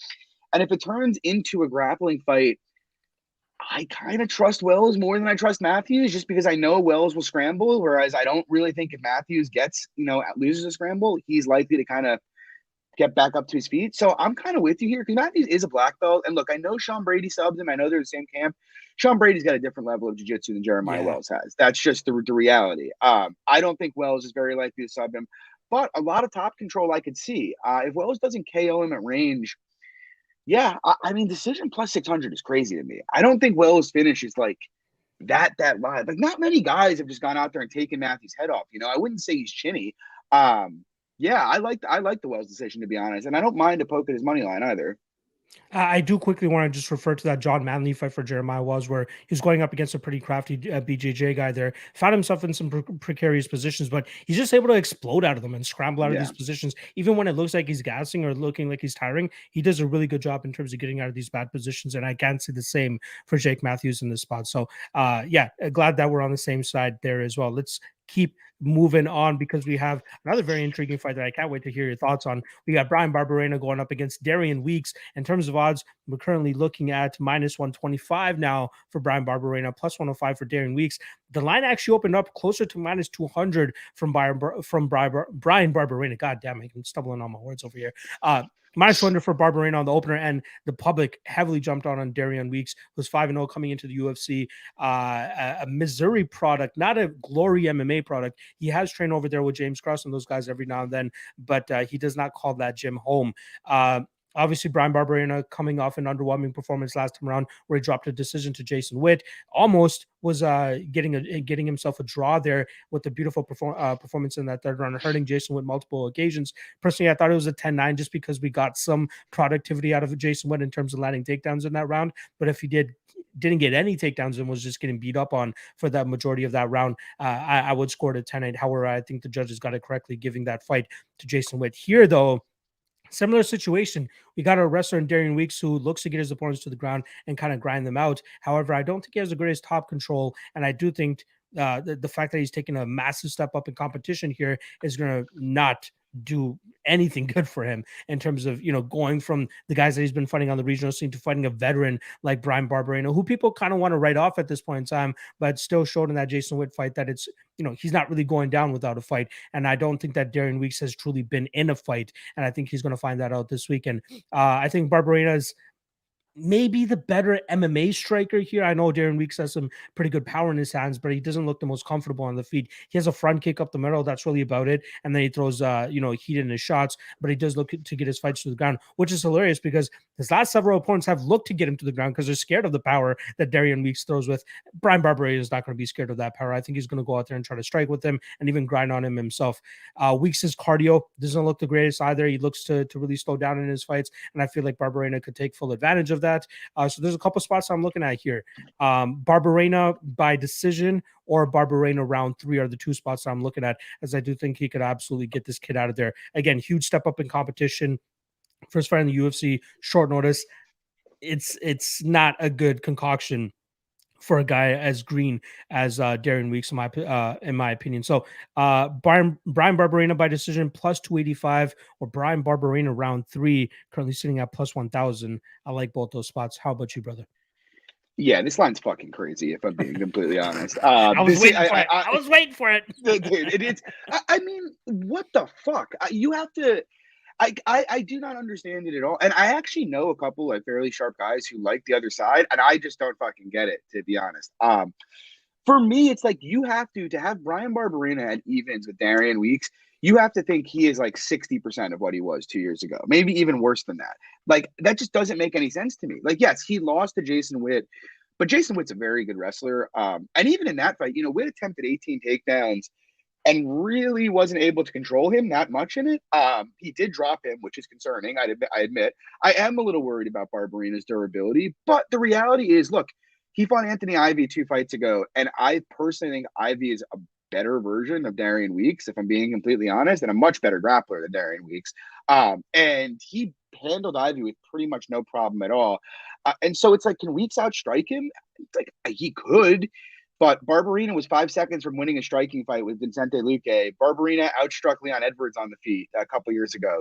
And if it turns into a grappling fight, I kind of trust Wells more than I trust Matthews, just because I know Wells will scramble, whereas I don't really think if Matthews loses a scramble, he's likely to kind of get back up to his feet. So I'm kind of with you here, because Matthews is a black belt. And look, I know Sean Brady subbed him. I know they're the same camp. Sean Brady's got a different level of jiu-jitsu than Jeremiah Wells has. That's just the reality. I don't think Wells is very likely to sub him, but a lot of top control I could see. If Wells doesn't KO him at range, yeah, I mean, decision plus 600 is crazy to me. I don't think Wells' finish is like that live. Like, not many guys have just gone out there and taken Matthews' head off. I wouldn't say he's chinny. Yeah, I like the Wells decision, to be honest, and I don't mind a poke at his money line either. I do quickly want to just refer to that John Manley fight for Jeremiah Wells, where he was going up against a pretty crafty BJJ guy there. Found himself in some precarious positions, but he's just able to explode out of them and scramble out of these positions. Even when it looks like he's gassing or looking like he's tiring, he does a really good job in terms of getting out of these bad positions. And I can't see the same for Jake Matthews in this spot. So, yeah, glad that we're on the same side there as well. Let's keep moving on, because we have another very intriguing fight that I can't wait to hear your thoughts on. We got Brian Barberena going up against Darian Weeks. In terms of odds, we're currently looking at minus 125 now for Brian Barberena, plus 105 for Darian Weeks. The line actually opened up closer to minus 200 from Brian Barberena. God damn it, I'm stumbling on my words over here. Minus 200 for Barberena on the opener, and the public heavily jumped on Darian Weeks, who's 5-0 coming into the UFC. A Missouri product, not a Glory MMA product. He has trained over there with James Cross and those guys every now and then, but he does not call that gym home. Obviously, Brian Barberena coming off an underwhelming performance last time around, where he dropped a decision to Jason Witt. Almost was getting himself a draw there with the beautiful performance in that third round, hurting Jason Witt multiple occasions. Personally, I thought it was a 10-9 just because we got some productivity out of Jason Witt in terms of landing takedowns in that round. But if he didn't get any takedowns and was just getting beat up on for the majority of that round, I would score it a 10-8. However, I think the judges got it correctly, giving that fight to Jason Witt. Here, though, similar situation. We got a wrestler in Darian Weeks who looks to get his opponents to the ground and kind of grind them out. However, I don't think he has the greatest top control, and I do think the fact that he's taking a massive step up in competition here is going to not do anything good for him in terms of, going from the guys that he's been fighting on the regional scene to fighting a veteran like Brian Barberena, who people kind of want to write off at this point in time, but still showed in that Jason Witt fight that it's, he's not really going down without a fight. And I don't think that Darian Weeks has truly been in a fight. And I think he's going to find that out this weekend. I think Barberena is maybe the better MMA striker here. I know Darian Weeks has some pretty good power in his hands, but he doesn't look the most comfortable on the feet. He has a front kick up the middle. That's really about it. And then he throws, heat in his shots, but he does look to get his fights to the ground, which is hilarious because his last several opponents have looked to get him to the ground because they're scared of the power that Darian Weeks throws with. Brian Barberena is not going to be scared of that power. I think he's going to go out there and try to strike with him and even grind on him himself. Weeks' cardio doesn't look the greatest either. He looks to really slow down in his fights, and I feel like Barberena could take full advantage of that. So there's a couple spots I'm looking at here. Barberena by decision or Barberena round 3 are the two spots that I'm looking at, as I do think he could absolutely get this kid out of there. Again, huge step up in competition. First fight in the UFC, short notice. It's not a good concoction for a guy as green as Darian Weeks, in my opinion. So Brian Barberena by decision plus 285, or Brian Barberena round 3, currently sitting at plus 1,000. I like both those spots. How about you, brother? Yeah, this line's fucking crazy, if I'm being completely honest. I was waiting for it. Dude, I mean, what the fuck? You have to. I do not understand it at all. And I actually know a couple of fairly sharp guys who like the other side, and I just don't fucking get it, to be honest. For me, it's like you have to have Brian Barberena at evens with Darian Weeks. You have to think he is like 60% of what he was 2 years ago, maybe even worse than that. Like, that just doesn't make any sense to me. Like, yes, he lost to Jason Witt, but Jason Witt's a very good wrestler. And even in that fight, Witt attempted 18 takedowns and really wasn't able to control him that much in it. He did drop him, which is concerning. I admit. I am a little worried about Barberena's durability, but the reality is, look, he fought Anthony Ivy 2 fights ago, and I personally think Ivy is a better version of Darian Weeks, if I'm being completely honest, and a much better grappler than Darian Weeks. And he handled Ivy with pretty much no problem at all. And so it's like, can Weeks outstrike him? It's like, he could. But Barberena was 5 seconds from winning a striking fight with Vicente Luque. Barberena outstruck Leon Edwards on the feet a couple years ago.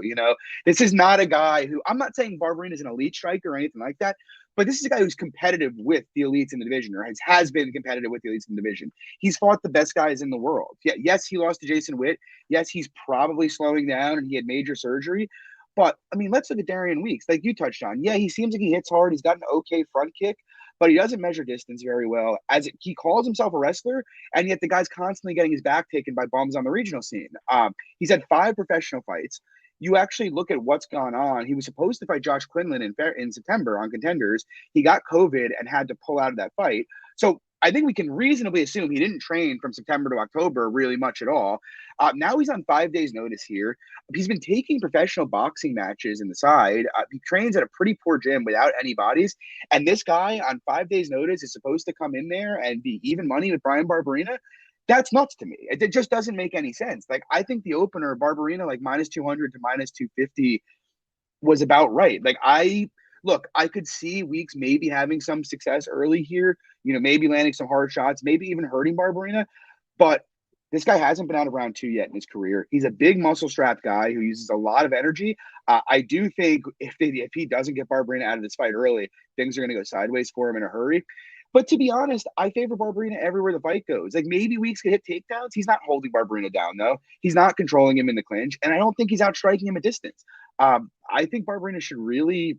This is not a guy who, I'm not saying Barberena is an elite striker or anything like that, but this is a guy who's competitive with the elites in the division, or has been competitive with the elites in the division. He's fought the best guys in the world. Yeah, yes, he lost to Jason Witt. Yes, he's probably slowing down and he had major surgery. But, I mean, let's look at Darian Weeks, like you touched on. Yeah, he seems like he hits hard. He's got an okay front kick, but he doesn't measure distance very well. He calls himself a wrestler, and yet the guy's constantly getting his back taken by bums on the regional scene. He's had 5 professional fights. You actually look at what's gone on. He was supposed to fight Josh Quinlan in September on Contenders. He got COVID and had to pull out of that fight. So I think we can reasonably assume he didn't train from September to October really much at all. Now he's on 5 days notice here. He's been taking professional boxing matches in the side. He trains at a pretty poor gym without any bodies. And this guy on 5 days notice is supposed to come in there and be even money with Brian Barberena. That's nuts to me. It just doesn't make any sense. Like, I think the opener, Barberena, like minus 200 to minus 250 was about right. Like, I could see Weeks maybe having some success early here, maybe landing some hard shots, maybe even hurting Barberena. But this guy hasn't been out of round 2 yet in his career. He's a big muscle-strapped guy who uses a lot of energy. I do think if he doesn't get Barberena out of this fight early, things are going to go sideways for him in a hurry. But to be honest, I favor Barberena everywhere the fight goes. Like, maybe Weeks could hit takedowns. He's not holding Barberena down, though. He's not controlling him in the clinch, and I don't think he's outstriking him at distance. I think Barberena should really...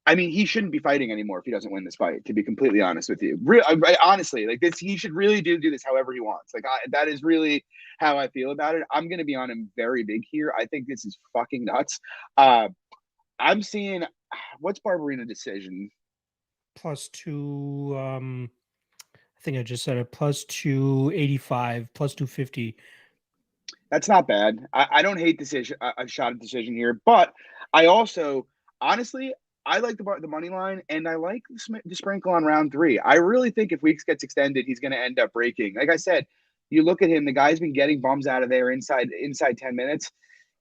I mean, he shouldn't be fighting anymore if he doesn't win this fight, to be completely honest with you. Honestly, like this, he should really do this however he wants. Like, that is really how I feel about it. I'm going to be on him very big here. I think this is fucking nuts. I'm seeing, what's Barberena decision? Plus 2, I think I just said it, plus 285, plus 250. That's not bad. I don't hate a shot at decision here, but I also, honestly, I like the money line, and I like the sprinkle on round 3. I really think if Weeks gets extended, he's going to end up breaking. Like I said, you look at him, the guy's been getting bums out of there inside 10 minutes.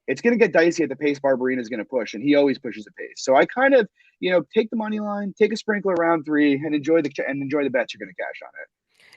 It's going to get dicey at the pace Barberena is going to push, and he always pushes the pace. So I kind of, take the money line, take a sprinkle around 3, and enjoy the bets you're going to cash on it.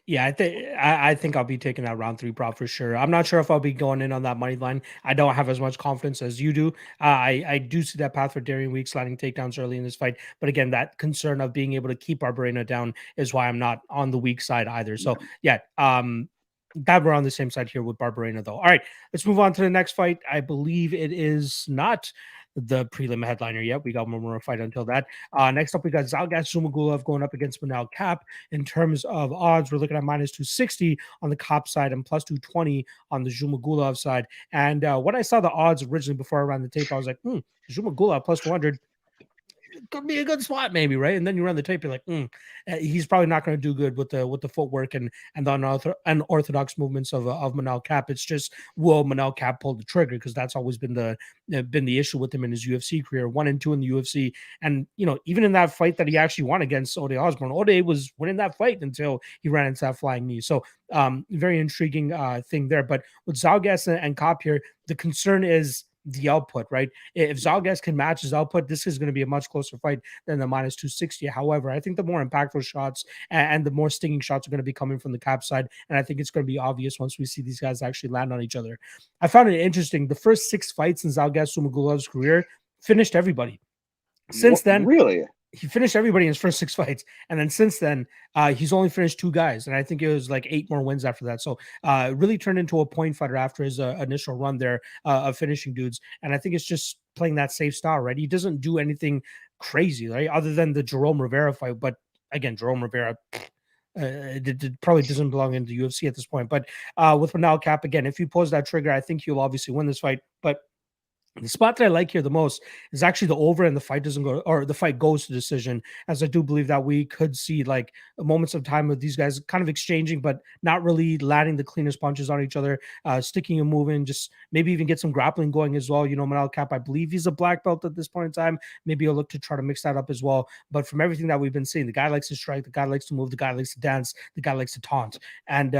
Yeah, I think I'll be taking that round 3 prop for sure. I'm not sure if I'll be going in on that money line. I don't have as much confidence as you do. I do see that path for Darian Weeks sliding takedowns early in this fight, but again, that concern of being able to keep Barberena down is why I'm not on the weak side either. So yeah, glad we're on the same side here with Barberena though. All right, let's move on to the next fight. I believe it is not the prelim headliner yet. We got one more fight until that. Next up, we got Zhalgas Zhumagulov going up against Manel Kape. In terms of odds, we're looking at minus 260 on the Kape side and plus 220 on the Zhumagulov side. And when I saw the odds originally before I ran the tape, I was like, Zhumagulov plus 200. could be a good spot, maybe, right? And then you run the tape, you're like, he's probably not going to do good with the footwork and the unorthodox movements of Manel Kape. It's just, will Manel Kape pull the trigger? Because that's always been the issue with him in his UFC career, 1-2 in the UFC. And even in that fight that he actually won against Ode Osbourne, Ode was winning that fight until he ran into that flying knee. So very intriguing thing there. But with Zhalgas and Kape here, the concern is the output, right? If Zhalgas can match his output, this is going to be a much closer fight than the minus 260. However, I think the more impactful shots and the more stinging shots are going to be coming from the Kape side. And I think it's going to be obvious once we see these guys actually land on each other. I found it interesting. The first 6 fights in Zhalgas Zhumagulov's career finished everybody. Since then, really, he finished everybody in his first 6 fights. And then since then, he's only finished 2 guys. And I think it was like 8 more wins after that. So really turned into a point fighter after his initial run there of finishing dudes. And I think it's just playing that safe style, right? He doesn't do anything crazy, right? Other than the Jerome Rivera fight. But again, Jerome Rivera it probably doesn't belong in the UFC at this point. But with Manel Kape, again, if he pulls that trigger, I think he'll obviously win this fight. But the spot that I like here the most is actually the over, and the fight doesn't go, or the fight goes to decision, as I do believe that we could see like moments of time with these guys kind of exchanging, but not really landing the cleanest punches on each other, sticking and moving, just maybe even get some grappling going as well. Manel Kape, I believe he's a black belt at this point in time. Maybe he'll look to try to mix that up as well. But from everything that we've been seeing, the guy likes to strike, the guy likes to move, the guy likes to dance, the guy likes to taunt. And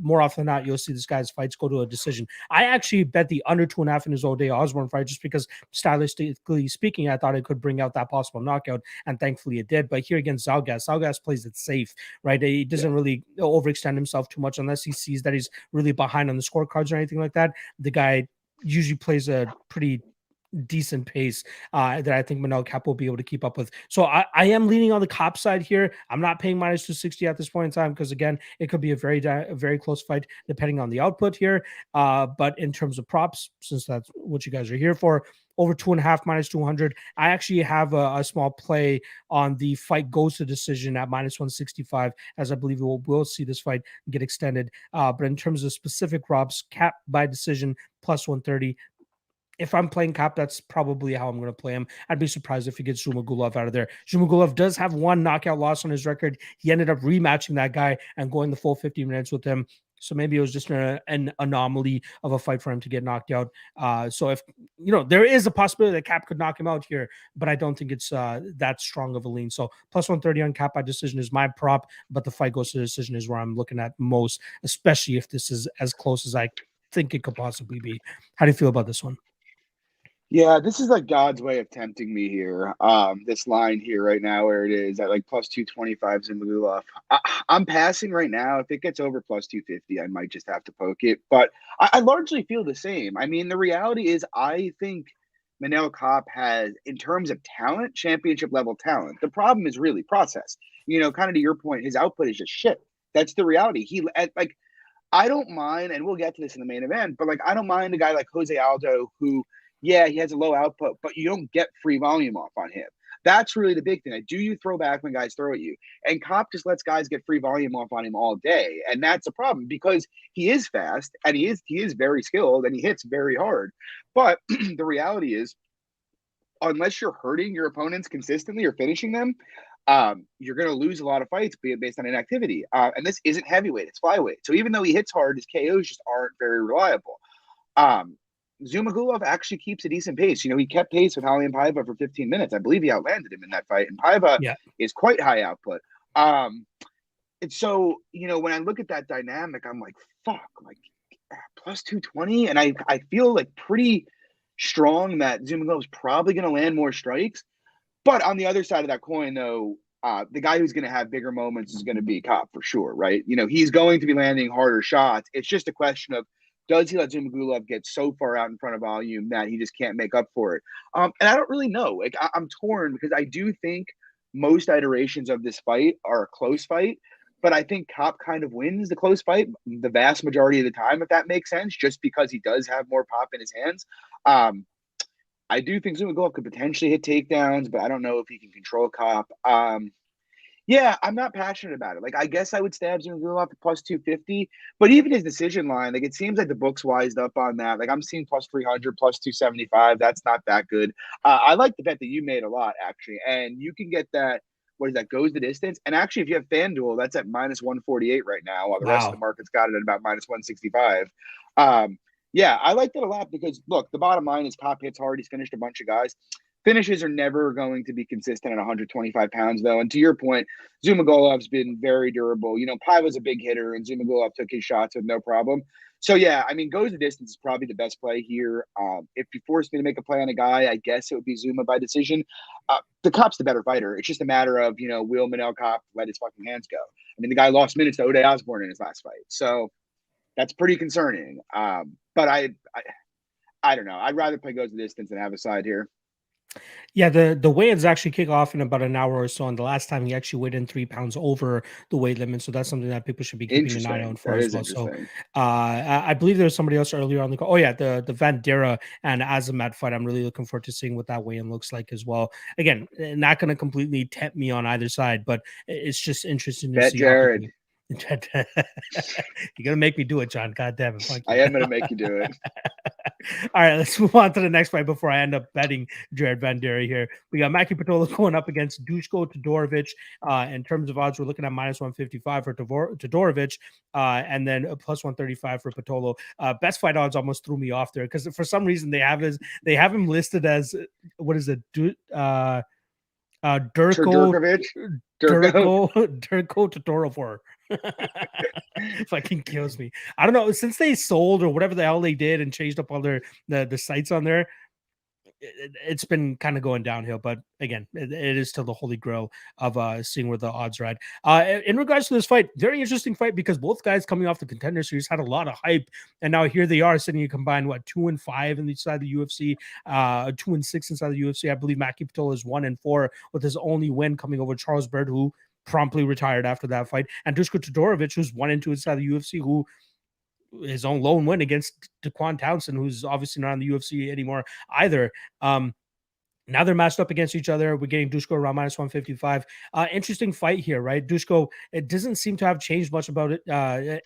more often than not, you'll see this guy's fights go to a decision. I actually bet the under 2.5 in his Ode Osbourne fight, just because stylistically speaking, I thought it could bring out that possible knockout, and thankfully it did. But here against Zhalgas plays it safe, right? He doesn't really overextend himself too much unless he sees that he's really behind on the scorecards or anything like that. The guy usually plays a pretty decent pace that I think Manel Kape will be able to keep up with. So I am leaning on the Kape side here. I'm not paying minus 260 at this point in time because, again, it could be a very close fight depending on the output here. But in terms of props, since that's what you guys are here for, over 2.5 minus 200. I actually have a small play on the fight goes to decision at minus 165, as I believe we'll see this fight get extended. But in terms of specific props, Kape by decision plus 130. If I'm playing Kape, that's probably how I'm going to play him. I'd be surprised if he gets Zhumagulov out of there. Zhumagulov does have 1 knockout loss on his record. He ended up rematching that guy and going the full 50 minutes with him. So maybe it was just an anomaly of a fight for him to get knocked out. So if, there is a possibility that Kape could knock him out here, but I don't think it's that strong of a lean. So plus 130 on Kape by decision is my prop, but the fight goes to decision is where I'm looking at most, especially if this is as close as I think it could possibly be. How do you feel about this one? Yeah, this is like God's way of tempting me here. This line here right now where it is at like plus 225 Zhumagulov. I'm passing right now. If it gets over plus 250, I might just have to poke it. But I largely feel the same. I mean, the reality is I think Manel Kape has, in terms of talent, championship level talent. The problem is really process. Kind of to your point, his output is just shit. That's the reality. I don't mind, and we'll get to this in the main event, but I don't mind a guy like Jose Aldo who, yeah, he has a low output, but you don't get free volume off on him. That's really the big thing. Do you throw back when guys throw at you? And Kape just lets guys get free volume off on him all day. And that's a problem because he is fast and he is very skilled and he hits very hard. But the reality is, unless you're hurting your opponents consistently or finishing them, you're going to lose a lot of fights based on inactivity. And this isn't heavyweight, it's flyweight. So even though he hits hard, his KOs just aren't very reliable. Zhumagulov actually keeps a decent pace. He kept pace with Raulian Paiva for 15 minutes. I believe he outlanded him in that fight. And Paiva is quite high output. And so, when I look at that dynamic, I'm like, fuck, plus 220. And I feel like pretty strong that Zhumagulov's probably going to land more strikes. But on the other side of that coin, though, the guy who's going to have bigger moments is going to be Kape for sure, right? He's going to be landing harder shots. It's just a question of, does he let Zhumagulov get so far out in front of volume that he just can't make up for it? And I don't really know. I'm torn because I do think most iterations of this fight are a close fight, but I think Kape kind of wins the close fight the vast majority of the time, if that makes sense, just because he does have more pop in his hands. I do think Zhumagulov could potentially hit takedowns, but I don't know if he can control Kape. Yeah, I'm not passionate about it. Like, I guess I would stab Zhumagulov at plus 250, but even his decision line, like, it seems like the book's wised up on that. Like, I'm seeing plus 300, plus 275. That's not that good. I like the bet that you made a lot, actually. And you can get that, what is that, goes the distance. And actually, if you have FanDuel, that's at minus 148 right now, while the rest of the Wow. market's got it at about minus 165. Yeah, I like that a lot because, look, the bottom line is Kape hits hard. He's finished a bunch of guys. Finishes are never going to be consistent at 125 pounds, though. And to your point, Zhumagulov's been very durable. Pai was a big hitter, and Zhumagulov took his shots with no problem. So, yeah, I mean, goes the distance is probably the best play here. If you forced me to make a play on a guy, I guess it would be Zuma by decision. The Cop's the better fighter. It's just a matter of, will Manel Cop let his fucking hands go? I mean, the guy lost minutes to Ode Osborne in his last fight. So that's pretty concerning. But I don't know. I'd rather play goes the distance than have a side here. Yeah, the weigh-ins actually kick off in about an hour or so, and the last time he actually weighed in 3 pounds over the weight limit, so that's something that people should be keeping an eye out for as well. So, I believe there's somebody else earlier on the call. Oh yeah, the Vanderaa and Azamat fight. I'm really looking forward to seeing what that weigh-in looks like as well. Again, not going to completely tempt me on either side, but it's just interesting to see. Jared. You're gonna make me do it, John. God damn it! I am gonna make you do it. All right, let's move on to the next fight before I end up betting Jared Vanderaa here. We got Maki Pitolo going up against Duško Todorovic. In terms of odds, we're looking at minus 155 for Todorovic, and then plus 135 for Pitolo. Best fight odds almost threw me off there because for some reason they have him listed as what is it? Durko Todorovic. Fucking kills me. I don't know, since they sold or whatever the hell they did and changed up all the sites on there, it's been kind of going downhill. But again, it is still the holy grail of seeing where the odds are at. In regards to this fight, very interesting fight because both guys coming off the Contender Series had a lot of hype, and now here they are sitting. You combine 2-5 inside the UFC, 2-6 inside the UFC. I believe Maki Pitolo is 1-4 with his only win coming over Charles Bird, who promptly retired after that fight, and Duško Todorovic, who's 1-2 inside the UFC, who his own lone win against Daquan Townsend, who's obviously not in the UFC anymore either. Now they're matched up against each other. We're getting Duško around minus 155. Interesting fight here, right? Duško, it doesn't seem to have changed much about it,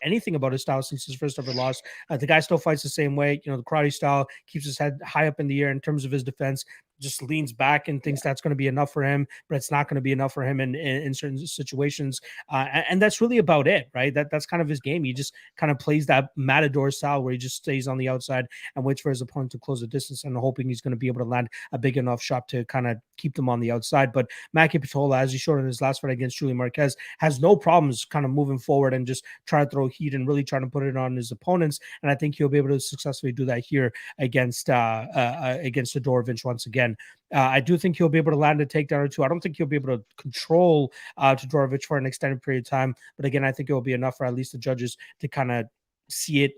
anything about his style since his first ever loss. The guy still fights the same way. The karate style, keeps his head high up in the air in terms of his defense, just leans back and thinks that's going to be enough for him, but it's not going to be enough for him in certain situations. And that's really about it, right? That's kind of his game. He just kind of plays that matador style where he just stays on the outside and waits for his opponent to close the distance and hoping he's going to be able to land a big enough shot to kind of keep them on the outside. But Maki Pitolo, as he showed in his last fight against Julian Marquez, has no problems kind of moving forward and just try to throw heat and really trying to put it on his opponents. And I think he'll be able to successfully do that here against Todorovic once again. I do think he'll be able to land a takedown or two. I don't think he'll be able to control Todorovic for an extended period of time. But again, I think it will be enough for at least the judges to kind of see it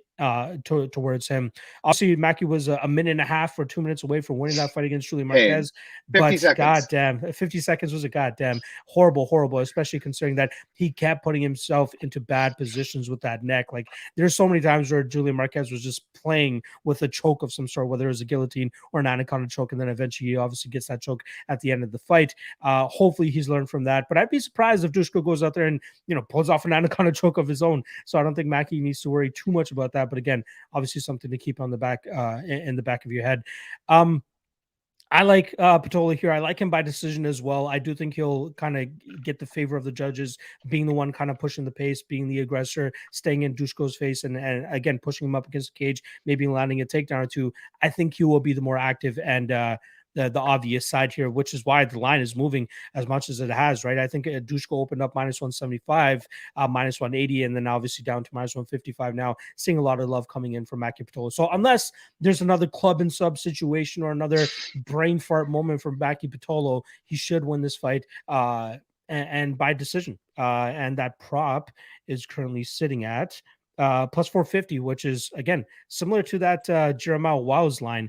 towards him. Obviously, Maki was a minute and a half or 2 minutes away from winning that fight against Julian Marquez. But goddamn, 50 seconds was a goddamn horrible, especially considering that he kept putting himself into bad positions with that neck. Like, there's so many times where Julian Marquez was just playing with a choke of some sort, whether it was a guillotine or an anaconda choke, and then eventually he obviously gets that choke at the end of the fight. Hopefully he's learned from that. But I'd be surprised if Duško goes out there and pulls off an anaconda choke of his own. So I don't think Maki needs to worry too much about that. But again, obviously something to keep on the back in the back of your head. I like Pitolo here. I like him by decision as well. I do think he'll kind of get the favor of the judges, being the one kind of pushing the pace, being the aggressor, staying in Duško's face, and again pushing him up against the cage, maybe landing a takedown or two. I think he will be the more active and the obvious side here, which is why the line is moving as much as it has, right? I think Duško opened up minus 175, minus 180, and then obviously down to minus 155 now, seeing a lot of love coming in from Maki Pitolo. So unless there's another club and sub situation or another brain fart moment from Maki Pitolo, he should win this fight and by decision. And that prop is currently sitting at plus 450, which is again similar to that Jeremiah Wow's line.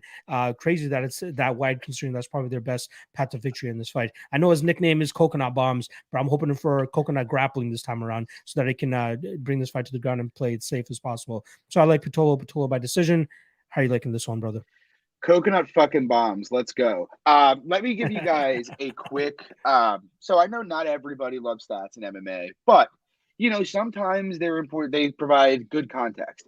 Crazy that it's that wide, considering that's probably their best path to victory in this fight. I know his nickname is Coconut Bombs, but I'm hoping for coconut grappling this time around so that it can bring this fight to the ground and play it safe as possible. So I like Pitolo by decision. How are you liking this one, brother? Coconut fucking bombs. Let's go. Let me give you guys a quick. So I know not everybody loves stats in MMA, but sometimes they're important. They provide good context.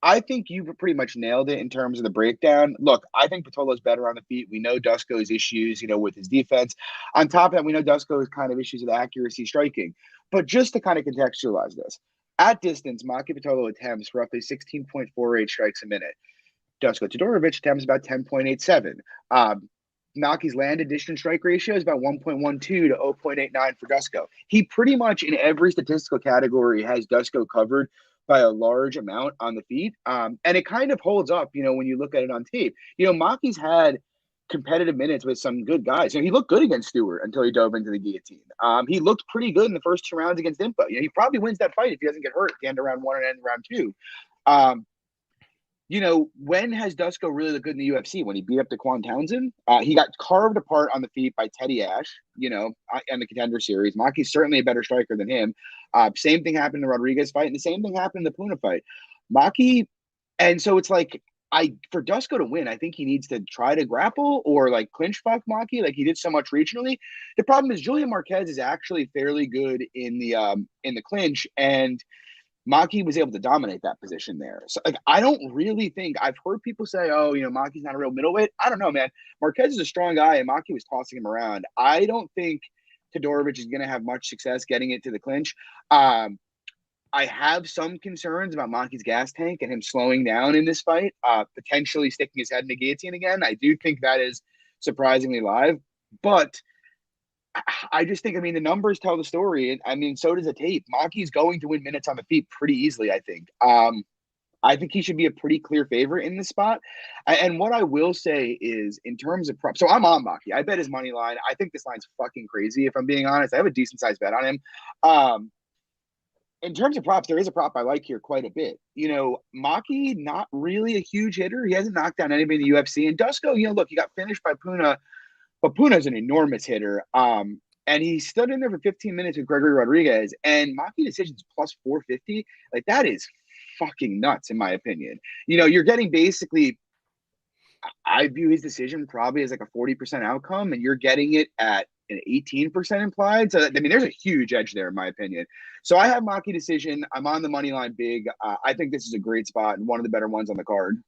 I think you pretty much nailed it in terms of the breakdown. Look, I think Pitolo's better on the feet. We know Dusko's issues, with his defense. On top of that, we know Dusko's kind of issues with accuracy striking. But just to kind of contextualize this, at distance, Maki Pitolo attempts roughly 16.48 strikes a minute. Dusko Todorovic attempts about 10.87. Maki's landed distance strike ratio is about 1.12 to 0.89 for Dusko. He pretty much in every statistical category has Dusko covered by a large amount on the feet. And it kind of holds up, when you look at it on tape. Maki's had competitive minutes with some good guys. He looked good against Stewart until he dove into the guillotine. He looked pretty good in the first 2 rounds against Impa. He probably wins that fight if he doesn't get hurt at the end of round 1 and end of round 2. When has Dusko really looked good in the UFC? When he beat up Daquan Townsend? He got carved apart on the feet by Teddy Ash, in the Contender Series. Maki's certainly a better striker than him. Same thing happened in the Rodriguez fight, and the same thing happened in the Puna fight. Maki, and so it's like, for Dusko to win, I think he needs to try to grapple or clinch fuck Maki like he did so much regionally. The problem is Julian Marquez is actually fairly good in the clinch, and Maki was able to dominate that position there. So I don't really think I've heard people say, oh, Maki's not a real middleweight. I don't know, man. Marquez is a strong guy and Maki was tossing him around. I don't think Todorovic is going to have much success getting it to the clinch. I have some concerns about Maki's gas tank and him slowing down in this fight, potentially sticking his head in the guillotine again. I do think that is surprisingly live, but I just think, the numbers tell the story. So does the tape. Maki's going to win minutes on the feet pretty easily, I think. I think he should be a pretty clear favorite in this spot. And what I will say is, in terms of props, so I'm on Maki. I bet his money line. I think this line's fucking crazy, if I'm being honest. I have a decent-sized bet on him. In terms of props, there is a prop I like here quite a bit. Maki, not really a huge hitter. He hasn't knocked down anybody in the UFC. And Dusko, look, he got finished by Puna. But Puna's an enormous hitter. And he stood in there for 15 minutes with Gregory Rodriguez. And Maki decisions plus 450. That is fucking nuts, in my opinion. You're getting basically, I view his decision probably as a 40% outcome. And you're getting it at an 18% implied. So, there's a huge edge there, in my opinion. So I have Maki decision. I'm on the money line big. I think this is a great spot and one of the better ones on the card.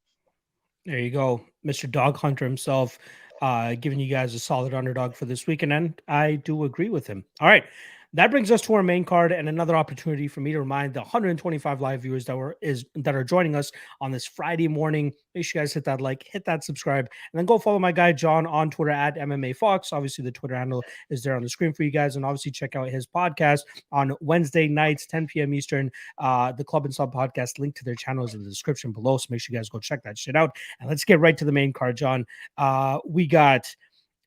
There you go. Mr. Dog Hunter himself. Giving you guys a solid underdog for this weekend, and I do agree with him. All right, that brings us to our main card and another opportunity for me to remind the 125 live viewers that are joining us on this Friday morning. Make sure you guys hit that like, hit that subscribe, and then go follow my guy John on Twitter at MMA Fox. Obviously, the Twitter handle is there on the screen for you guys, and obviously check out his podcast on Wednesday nights, 10 p.m. Eastern. The Club and Sub podcast, link to their channels in the description below. So make sure you guys go check that shit out. And let's get right to the main card, John. We got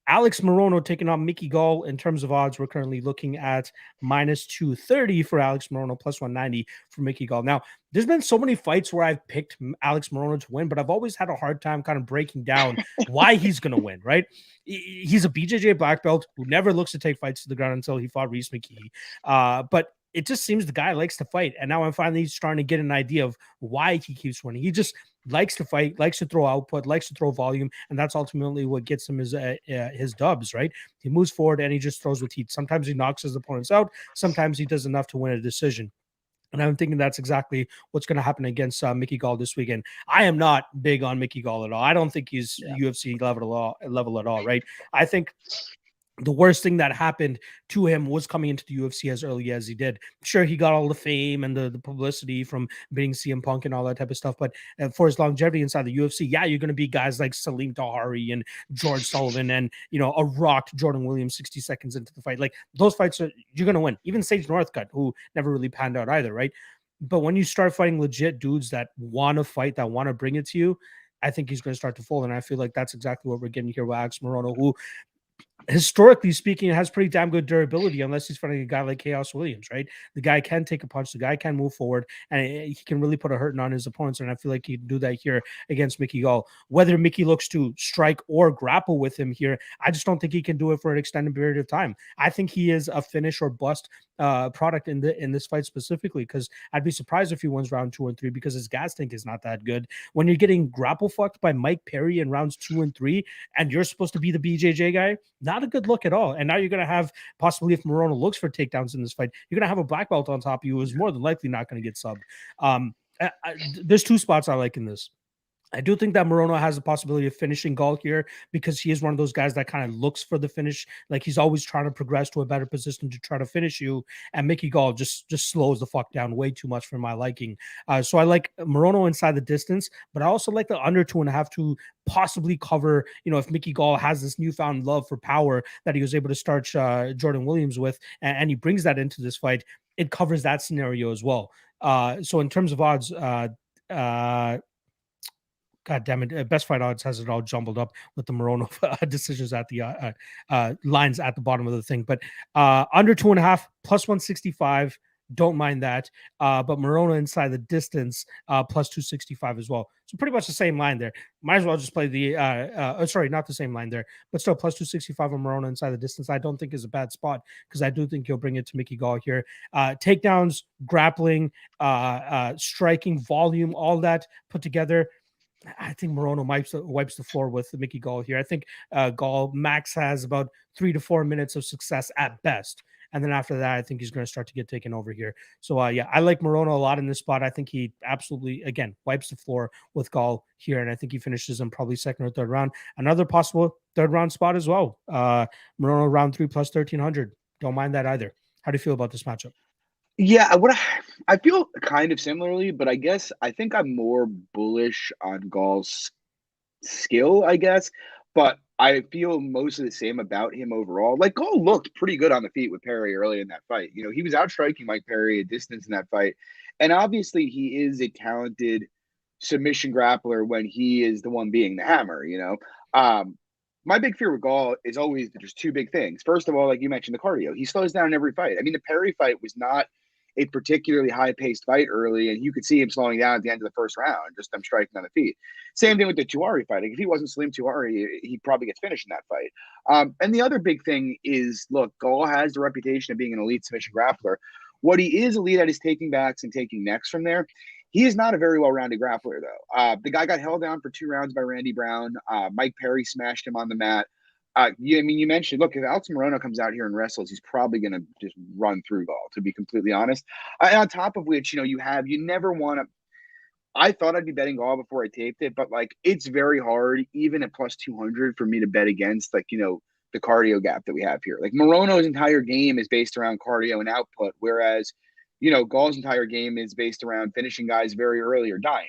Alex Morono taking on Mickey Gall. In terms of odds, we're currently looking at minus 230 for Alex Morono, plus 190 for Mickey Gall. Now, there's been so many fights where I've picked Alex Morono to win, but I've always had a hard time kind of breaking down why he's going to win, right? He's a BJJ black belt who never looks to take fights to the ground until he fought Reese McKee. But it just seems the guy likes to fight. And now I'm finally starting to get an idea of why he keeps winning. He just likes to fight, likes to throw output, likes to throw volume. And that's ultimately what gets him his dubs, right? He moves forward and he just throws with heat. Sometimes he knocks his opponents out. Sometimes he does enough to win a decision. And I'm thinking that's exactly what's going to happen against Mickey Gall this weekend. I am not big on Mickey Gall at all. I don't think he's UFC level at all, right? I think the worst thing that happened to him was coming into the UFC as early as he did. Sure, he got all the fame and the publicity from being CM Punk and all that type of stuff, but for his longevity inside the UFC, you're going to be guys like Salim Tahari and George Sullivan and, a rocked Jordan Williams 60 seconds into the fight. Those fights, you're going to win. Even Sage Northcutt, who never really panned out either, right? But when you start fighting legit dudes that want to fight, that want to bring it to you, I think he's going to start to fold, and I feel like that's exactly what we're getting here with Alex Morono, who historically speaking, it has pretty damn good durability unless he's fighting a guy like Chaos Williams, right? The guy can take a punch, the guy can move forward, and he can really put a hurting on his opponents. And I feel like he can do that here against Mickey Gall. Whether Mickey looks to strike or grapple with him here, I just don't think he can do it for an extended period of time. I think he is a finish or bust product in this fight specifically, because I'd be surprised if he wins round 2 and 3 because his gas tank is not that good. When you're getting grapple fucked by Mike Perry in rounds 2 and 3, and you're supposed to be the BJJ guy, not a good look at all. And now you're going to have, possibly if Morono looks for takedowns in this fight, you're going to have a black belt on top of you who's more than likely not going to get subbed. There's 2 spots I like in this. I do think that Morono has the possibility of finishing Gall here because he is one of those guys that kind of looks for the finish. Like he's always trying to progress to a better position to try to finish you. And Mickey Gall just slows the fuck down way too much for my liking. So I like Morono inside the distance, but I also like the under 2.5 to possibly cover, if Mickey Gall has this newfound love for power that he was able to start Jordan Williams with, and he brings that into this fight, it covers that scenario as well. So in terms of odds, God damn it. Best Fight Odds has it all jumbled up with the Morono decisions at the lines at the bottom of the thing. But under 2.5, plus 165. Don't mind that. But Morono inside the distance, plus 265 as well. So pretty much the same line there. Might as well just play the, sorry, not the same line there, but still plus 265 on Morono inside the distance. I don't think is a bad spot because I do think he'll bring it to Mickey Gall here. Takedowns, grappling, striking, volume, all that put together. I think Morono wipes the floor with Mickey Gall here. I think Gall max has about 3 to 4 minutes of success at best. And then after that, I think he's going to start to get taken over here. So, yeah, I like Morono a lot in this spot. I think he absolutely, again, wipes the floor with Gall here. And I think he finishes in probably second or third round. Another possible third round spot as well. Morono round 3 plus 1,300. Don't mind that either. How do you feel about this matchup? Yeah, I feel kind of similarly, but I think I'm more bullish on Gall's skill, I guess. But I feel mostly the same about him overall. Like Gall looked pretty good on the feet with Perry early in that fight. He was outstriking Mike Perry at distance in that fight. And obviously he is a talented submission grappler when he is the one being the hammer. My big fear with Gall is always that there's 2 big things. First of all, like you mentioned, the cardio. He slows down in every fight. I mean, the Perry fight was not a particularly high-paced fight early, and you could see him slowing down at the end of the first round, just them striking on the feet. Same thing with the Tuari fight. Like, if he wasn't Salim Tuari, he probably gets finished in that fight. And the other big thing is, look, Gall has the reputation of being an elite submission grappler. What he is elite at is taking backs and taking necks from there. He is not a very well-rounded grappler, though. The guy got held down for 2 rounds by Randy Brown. Mike Perry smashed him on the mat. You mentioned, look, if Alex Morono comes out here and wrestles, he's probably going to just run through Gall, to be completely honest. And on top of which, you never want to. I thought I'd be betting Gall before I taped it, but it's very hard, even at plus 200, for me to bet against the cardio gap that we have here. Like Morono's entire game is based around cardio and output, whereas Gall's entire game is based around finishing guys very early or dying.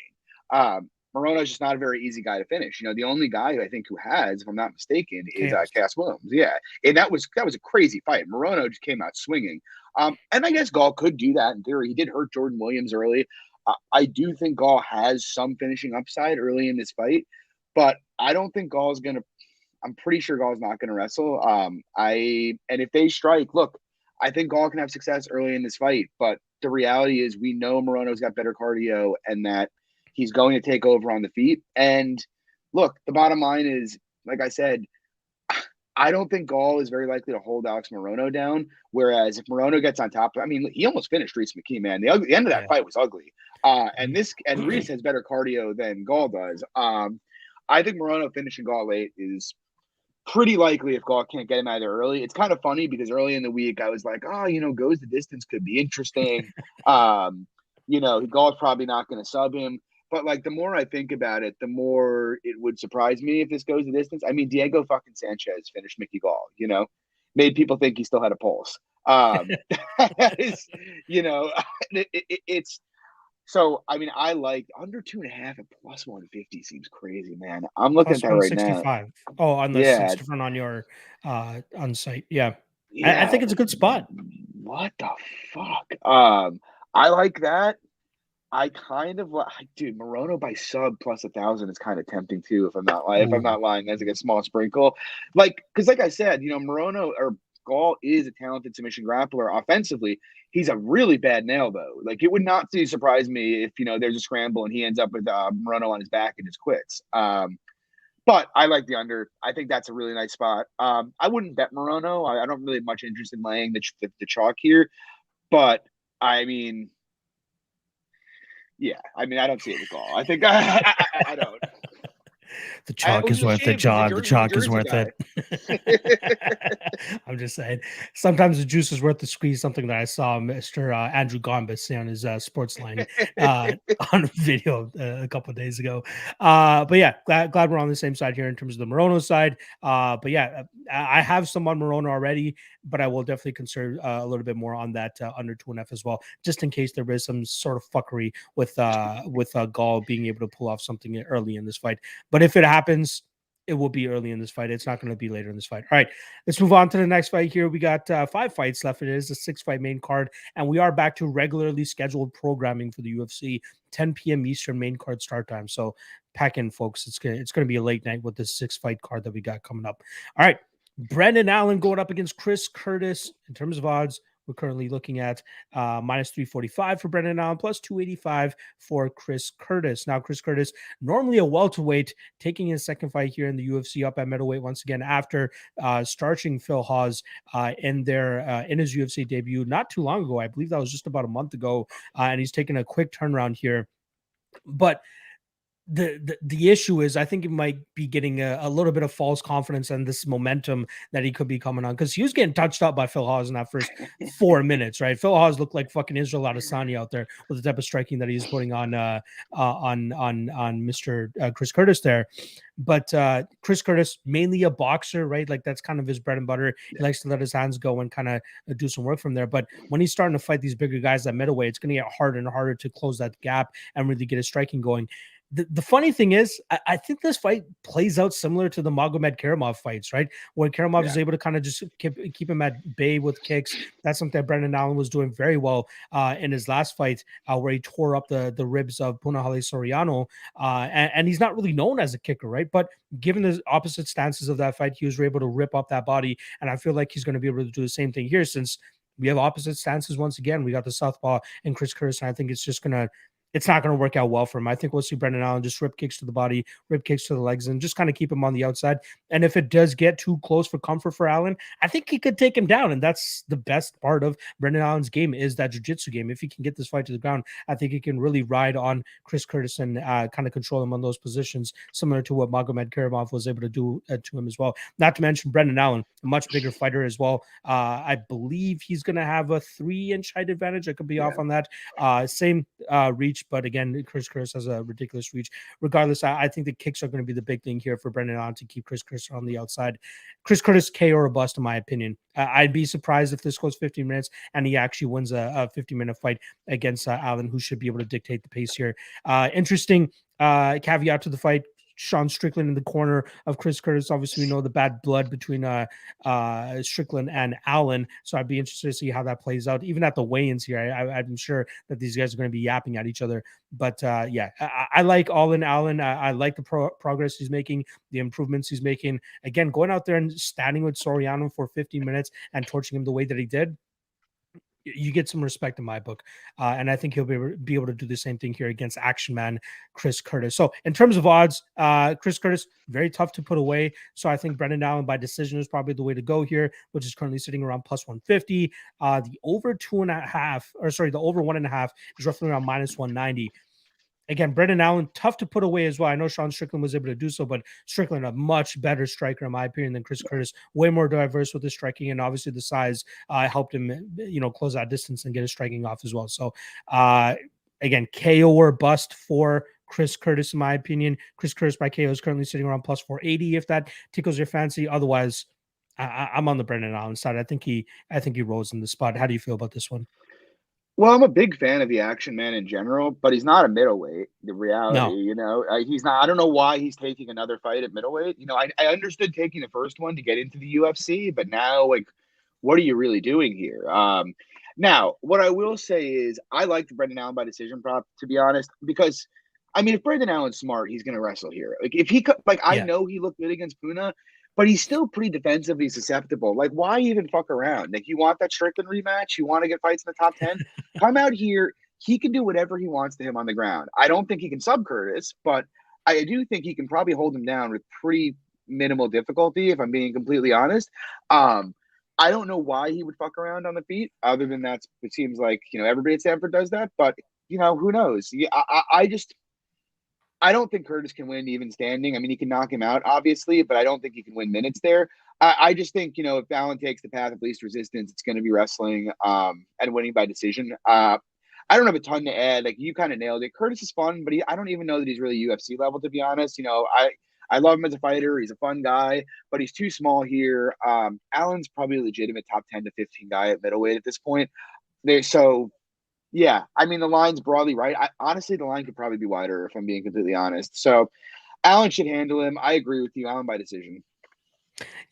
Morono's just not a very easy guy to finish. The only guy I think who has, if I'm not mistaken, is Cass Williams. Yeah, and that was a crazy fight. Morono just came out swinging, and I guess Gall could do that in theory. He did hurt Jordan Williams early. I do think Gall has some finishing upside early in this fight, but I don't think Gall's gonna. I'm pretty sure Gall's not gonna wrestle. And if they strike, look, I think Gall can have success early in this fight, but the reality is we know Morono's got better cardio and that he's going to take over on the feet. And look, the bottom line is, like I said, I don't think Gall is very likely to hold Alex Morono down. Whereas if Morono gets on top, he almost finished Reese McKee, man. The end of that fight was ugly. And Reese has better cardio than Gall does. I think Morono finishing Gall late is pretty likely if Gall can't get him either early. It's kind of funny because early in the week I was like, goes the distance could be interesting. Gall's probably not going to sub him. But the more I think about it, the more it would surprise me if this goes the distance. I mean, Diego fucking Sanchez finished Mickey Gall, made people think he still had a pulse. It's so. I mean, I like under 2.5 at plus 150 seems crazy, man. I'm looking plus at that right now. Oh, on the it's different on your on site. Yeah. I think it's a good spot. What the fuck? I like that. I kind of dude, Morono by sub plus 1,000 is kind of tempting too. If I'm not lying, that's like a small sprinkle. Because like I said, Morono or Gall is a talented submission grappler offensively. He's a really bad nail though. Like it would not surprise me if there's a scramble and he ends up with Morono on his back and just quits. But I like the under. I think that's a really nice spot. I wouldn't bet Morono. I don't really have much interest in laying the chalk here, but I mean. Yeah, I mean, I don't see it with Gall. I think I don't. The chalk is worth it, John. The chalk is worth it. I'm just saying. Sometimes the juice is worth the squeeze. Something that I saw Mr. Andrew Gombis say on his sports line on video a couple of days ago. But yeah, glad we're on the same side here in terms of the Morono side. But yeah, I have some on Morono already, but I will definitely consider a little bit more on that under 2.5 as well, just in case there is some sort of fuckery with Gall being able to pull off something early in this fight. But if it happens, it will be early in this fight. It's not going to be later in this fight. All right, let's move on to the next fight here. We got 5 fights left. It is a 6-fight main card, and we are back to regularly scheduled programming for the UFC, 10 p.m. Eastern main card start time. So pack in, folks. It's going to be a late night with this 6-fight card that we got coming up. All right, Brendan Allen going up against Chris Curtis. In terms of odds, we're currently looking at minus 345 for Brendan Allen, plus 285 for Chris Curtis. Now, Chris Curtis, normally a welterweight, taking his second fight here in the UFC up at middleweight once again after starching Phil Hawes in his UFC debut not too long ago. I believe that was just about a month ago, and he's taken a quick turnaround here. But the issue is I think he might be getting a little bit of false confidence and this momentum that he could be coming on, because he was getting touched up by Phil Hawes in that first 4 minutes, right? Phil Hawes looked like fucking Israel Adesanya out there with the type of striking that he's putting on Mr. Chris Curtis there. But Chris Curtis, mainly a boxer, right? Like that's kind of his bread and butter. He likes to let his hands go and kind of do some work from there. But when he's starting to fight these bigger guys at middleweight, it's going to get harder and harder to close that gap and really get his striking going. The funny thing is, I think this fight plays out similar to the Magomed Karamov fights, right? Where Karamov is able to kind of just keep him at bay with kicks. That's something that Brendan Allen was doing very well in his last fight, where he tore up the ribs of Punahele Soriano. And he's not really known as a kicker, right? But given the opposite stances of that fight, he was able to rip up that body. And I feel like he's going to be able to do the same thing here, since we have opposite stances once again. We got the southpaw and Chris Curtis, and I think it's not going to work out well for him. I think we'll see Brendan Allen just rip kicks to the body, rip kicks to the legs, and just kind of keep him on the outside. And if it does get too close for comfort for Allen, I think he could take him down. And that's the best part of Brendan Allen's game, is that jiu-jitsu game. If he can get this fight to the ground, I think he can really ride on Chris Curtis and kind of control him on those positions, similar to what Magomed Karamov was able to do to him as well. Not to mention Brendan Allen, a much bigger fighter as well. I believe he's going to have a 3-inch height advantage. I could be off on that. Same reach, but again, Chris Curtis has a ridiculous reach. Regardless, I think the kicks are going to be the big thing here for Brendan Allen to keep Chris Curtis on the outside. Chris Curtis KO or bust, in my opinion. I'd be surprised if this goes 15 minutes and he actually wins a 50-minute fight against Allen, who should be able to dictate the pace here. Interesting caveat to the fight. Sean Strickland in the corner of Chris Curtis. Obviously, we know the bad blood between Strickland and Allen. So I'd be interested to see how that plays out. Even at the weigh-ins here, I'm sure that these guys are going to be yapping at each other. But yeah, I like Allen. I like the progress he's making, the improvements he's making. Again, going out there and standing with Soriano for 15 minutes and torching him the way that he did, you get some respect in my book. And I think he'll be able to do the same thing here against action man Chris Curtis. So in terms of odds, Chris Curtis, very tough to put away. So I think Brendan Allen by decision is probably the way to go here, which is currently sitting around plus 150. The over 1.5 is roughly around minus 190. Again, Brendan Allen, tough to put away as well. I know Sean Strickland was able to do so, but Strickland, a much better striker, in my opinion, than Chris Curtis. Way more diverse with his striking, and obviously the size helped him, close that distance and get his striking off as well. So, again, KO or bust for Chris Curtis, in my opinion. Chris Curtis by KO is currently sitting around plus 480, if that tickles your fancy. Otherwise, I'm on the Brendan Allen side. I think he rolls in the spot. How do you feel about this one? Well, I'm a big fan of the action man in general, but he's not a middleweight. The reality, No. He's not. I don't know why he's taking another fight at middleweight. I understood taking the first one to get into the UFC, but now, like, what are you really doing here? Now, what I will say is I like the Brendan Allen by decision prop, to be honest, because I mean, if Brendan Allen's smart, he's going to wrestle here. Like if he like, I know he looked good against Puna, but he's still pretty defensively susceptible. Like, why even fuck around? Like, you want that Strickland rematch? You want to get fights in the top 10? Come out here. He can do whatever he wants to him on the ground. I don't think he can sub Curtis, but I do think he can probably hold him down with pretty minimal difficulty, if I'm being completely honest. I don't know why he would fuck around on the feet, other than it seems like, everybody at Stanford does that, but, who knows? Yeah, I don't think Curtis can win even standing. I mean, he can knock him out, obviously, but I don't think he can win minutes there. I just think, if Allen takes the path of least resistance, it's going to be wrestling and winning by decision. I don't have a ton to add. Like, you kind of nailed it. Curtis is fun, but I don't even know that he's really UFC level, to be honest. I love him as a fighter. He's a fun guy, but he's too small here. Allen's probably a legitimate top 10 to 15 guy at middleweight at this point. Yeah, I mean, the line's broadly right. Honestly, the line could probably be wider, if I'm being completely honest. So Allen should handle him. I agree with you. Allen by decision.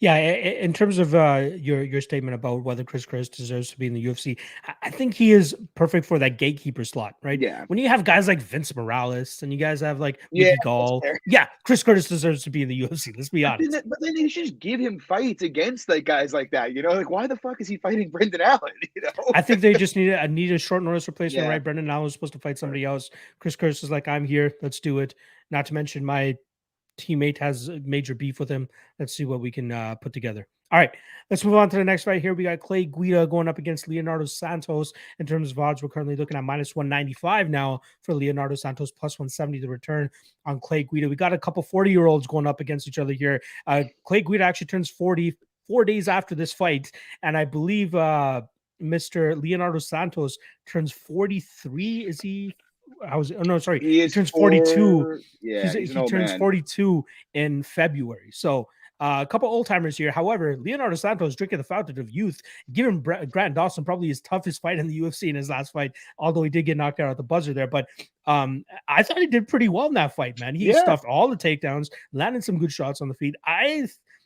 Yeah, in terms of your statement about whether Chris deserves to be in the UFC, I think he is perfect for that gatekeeper slot, right? Yeah. When you have guys like Vince Morales and you guys have like Gall, Chris Curtis deserves to be in the UFC. Let's be honest. But then you should just give him fights against like guys like that. Like, why the fuck is he fighting Brendan Allen? I think they just need a short notice replacement, right? Brendan Allen was supposed to fight somebody else. Chris Curtis is like, I'm here. Let's do it. Not to mention my teammate has major beef with him. Let's see what we can put together. All right, let's move on to the next fight here. We got Clay Guida going up against Leonardo Santos. In terms of odds, we're currently looking at minus 195 now for Leonardo Santos, plus 170 the return on Clay Guida. We got a couple 40-year-olds going up against each other here. Clay Guida actually turns 40 4 days after this fight, and I believe Mr. Leonardo Santos turns 43. Is he? He turns 42. Yeah, he turns 42 in February. So a couple old timers here. However, Leonardo Santos drinking the fountain of youth, giving Grant Dawson probably his toughest fight in the UFC in his last fight, although he did get knocked out at the buzzer there. But I thought he did pretty well in that fight, man. He stuffed all the takedowns, landed some good shots on the feet.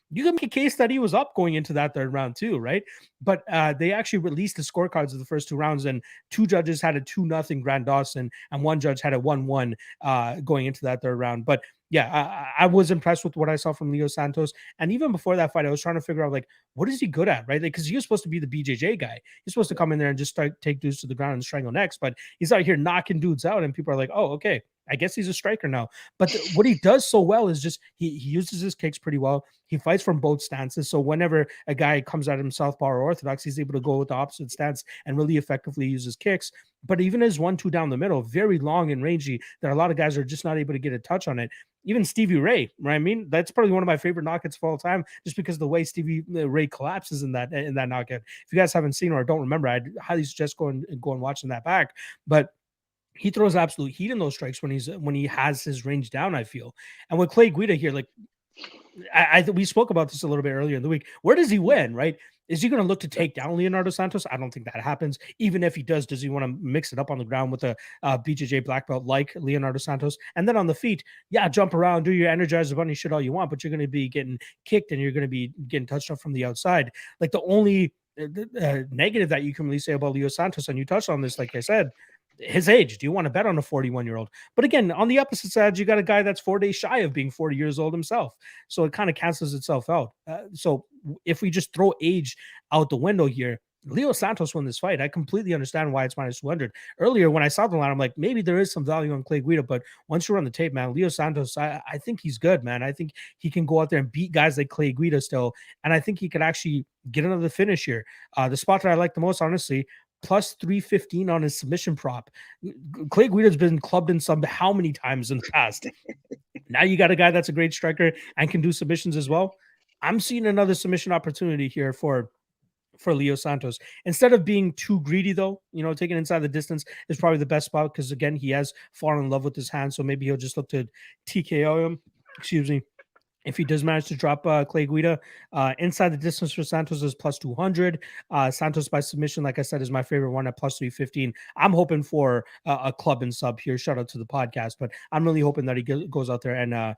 You can make a case that he was up going into that third round too, right? But they actually released the scorecards of the first two rounds, and two judges had a 2-0 Grant Dawson, and one judge had a 1-1 going into that third round. But yeah, I was impressed with what I saw from Leo Santos. And even before that fight, I was trying to figure out, like, what is he good at, right? Because he was supposed to be the BJJ guy. He's supposed to come in there and just take dudes to the ground and strangle necks. But he's out here knocking dudes out, and people are like, oh, okay, I guess he's a striker now. But what he does so well is just he uses his kicks pretty well. He fights from both stances. So whenever a guy comes at him southpaw or orthodox, he's able to go with the opposite stance and really effectively use his kicks. But even his 1-2 down the middle, very long and rangy, that a lot of guys are just not able to get a touch on it. Even Stevie Ray, right? I mean, that's probably one of my favorite knockouts of all time, just because of the way Stevie Ray collapses in that knockout. If you guys haven't seen or don't remember, I'd highly suggest going and watching that back. But he throws absolute heat in those strikes when he has his range down, I feel. And with Clay Guida here, like we spoke about this a little bit earlier in the week. Where does he win, right? Is he going to look to take down Leonardo Santos? I don't think that happens. Even if he does he want to mix it up on the ground with a BJJ black belt like Leonardo Santos? And then on the feet, jump around, do your Energizer Bunny shit all you want, but you're going to be getting kicked and you're going to be getting touched up from the outside. Like, the only negative that you can really say about Leo Santos, and you touched on this, like I said, his age. Do you want to bet on a 41-year-old? But again, on the opposite side, you got a guy that's 4 days shy of being 40 years old himself. So it kind of cancels itself out. So if we just throw age out the window here, Leo Santos won this fight. I completely understand why it's minus 200. Earlier, when I saw the line, I'm like, maybe there is some value on Clay Guida, but once you run the tape, man, Leo Santos, I think he's good, man. I think he can go out there and beat guys like Clay Guida still, and I think he could actually get another finish here. The spot that I like the most, honestly, plus 315 on his submission prop. Clay Guida's been clubbed in how many times in the past. Now you got a guy that's a great striker and can do submissions as well. I'm seeing another submission opportunity here for Leo Santos. Instead of being too greedy, though, taking inside the distance is probably the best spot, because, again, he has fallen in love with his hand, so maybe he'll just look to TKO him. Excuse me. If he does manage to drop Clay Guida, inside the distance for Santos is plus 200. Santos by submission, like I said, is my favorite one at plus 315. I'm hoping for a club and sub here. Shout out to the podcast, but I'm really hoping that he goes out there and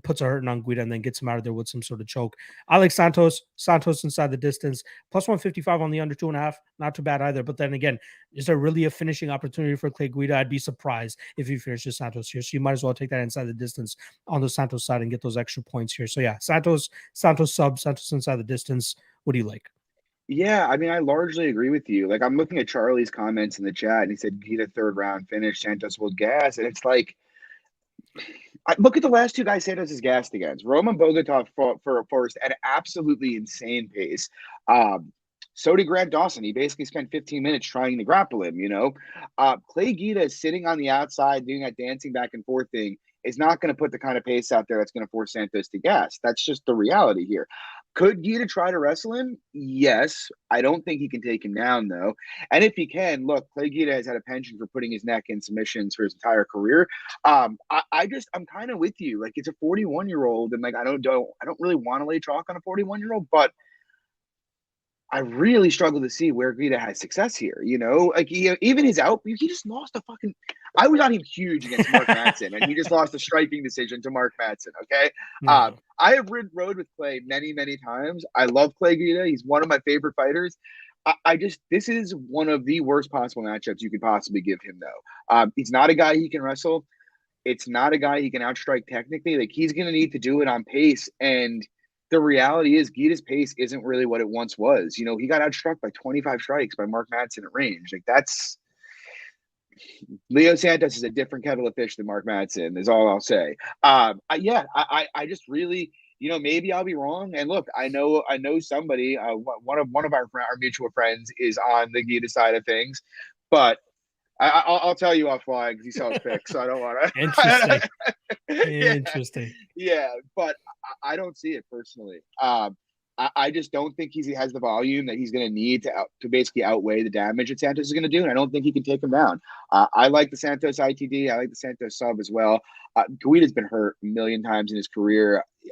puts a hurting on Guida and then gets him out of there with some sort of choke. I like Santos. Santos inside the distance. Plus 155 on the under 2.5. Not too bad either. But then again, is there really a finishing opportunity for Clay Guida? I'd be surprised if he finishes Santos here. So you might as well take that inside the distance on the Santos side and get those extra points here. So yeah, Santos sub, Santos inside the distance. What do you like? Yeah, I mean, I largely agree with you. Like, I'm looking at Charlie's comments in the chat, and he said, Guida third round finish, Santos will gas. And it's like, look at the last two guys Santos is gassed against. Roman Bogotov fought for a first at an absolutely insane pace. So did Grant Dawson. He basically spent 15 minutes trying to grapple him, you know. Clay Guida sitting on the outside doing that dancing back and forth thing is not going to put the kind of pace out there that's going to force Santos to gas. That's just the reality here. Could Guida try to wrestle him? Yes. I don't think he can take him down, though. And if he can, look, Clay Guida has had a penchant for putting his neck in submissions for his entire career. I'm kind of with you. Like, it's a 41-year-old, and like I don't really want to lay chalk on a 41-year-old, but I really struggle to see where Guida has success here. You know, like even his he just lost a fucking. I was on him huge against Mark Madsen, and he just lost a striking decision to Mark Madsen. Okay, I have rode with Clay many, many times. I love Clay Guida. He's one of my favorite fighters. This is one of the worst possible matchups you could possibly give him, though. He's not a guy he can wrestle. It's not a guy he can outstrike technically. Like, he's going to need to do it on pace, and the reality is Guida's pace isn't really what it once was. You know, he got outstruck by 25 strikes by Mark Madsen at range. Like, that's Leo Santos is a different kettle of fish than Mark Madsen, is all I'll say. I just really, you know, maybe I'll be wrong. And look, I know somebody, one of our mutual friends is on the Guida side of things, but I'll tell you offline because he sells picks, so I don't want to. Interesting. Interesting. Yeah, but I don't see it personally. I just don't think he has the volume that he's going to need to basically outweigh the damage that Santos is going to do, and I don't think he can take him down. I like the Santos ITD. I like the Santos sub as well. Guida's been hurt a million times in his career. Yeah.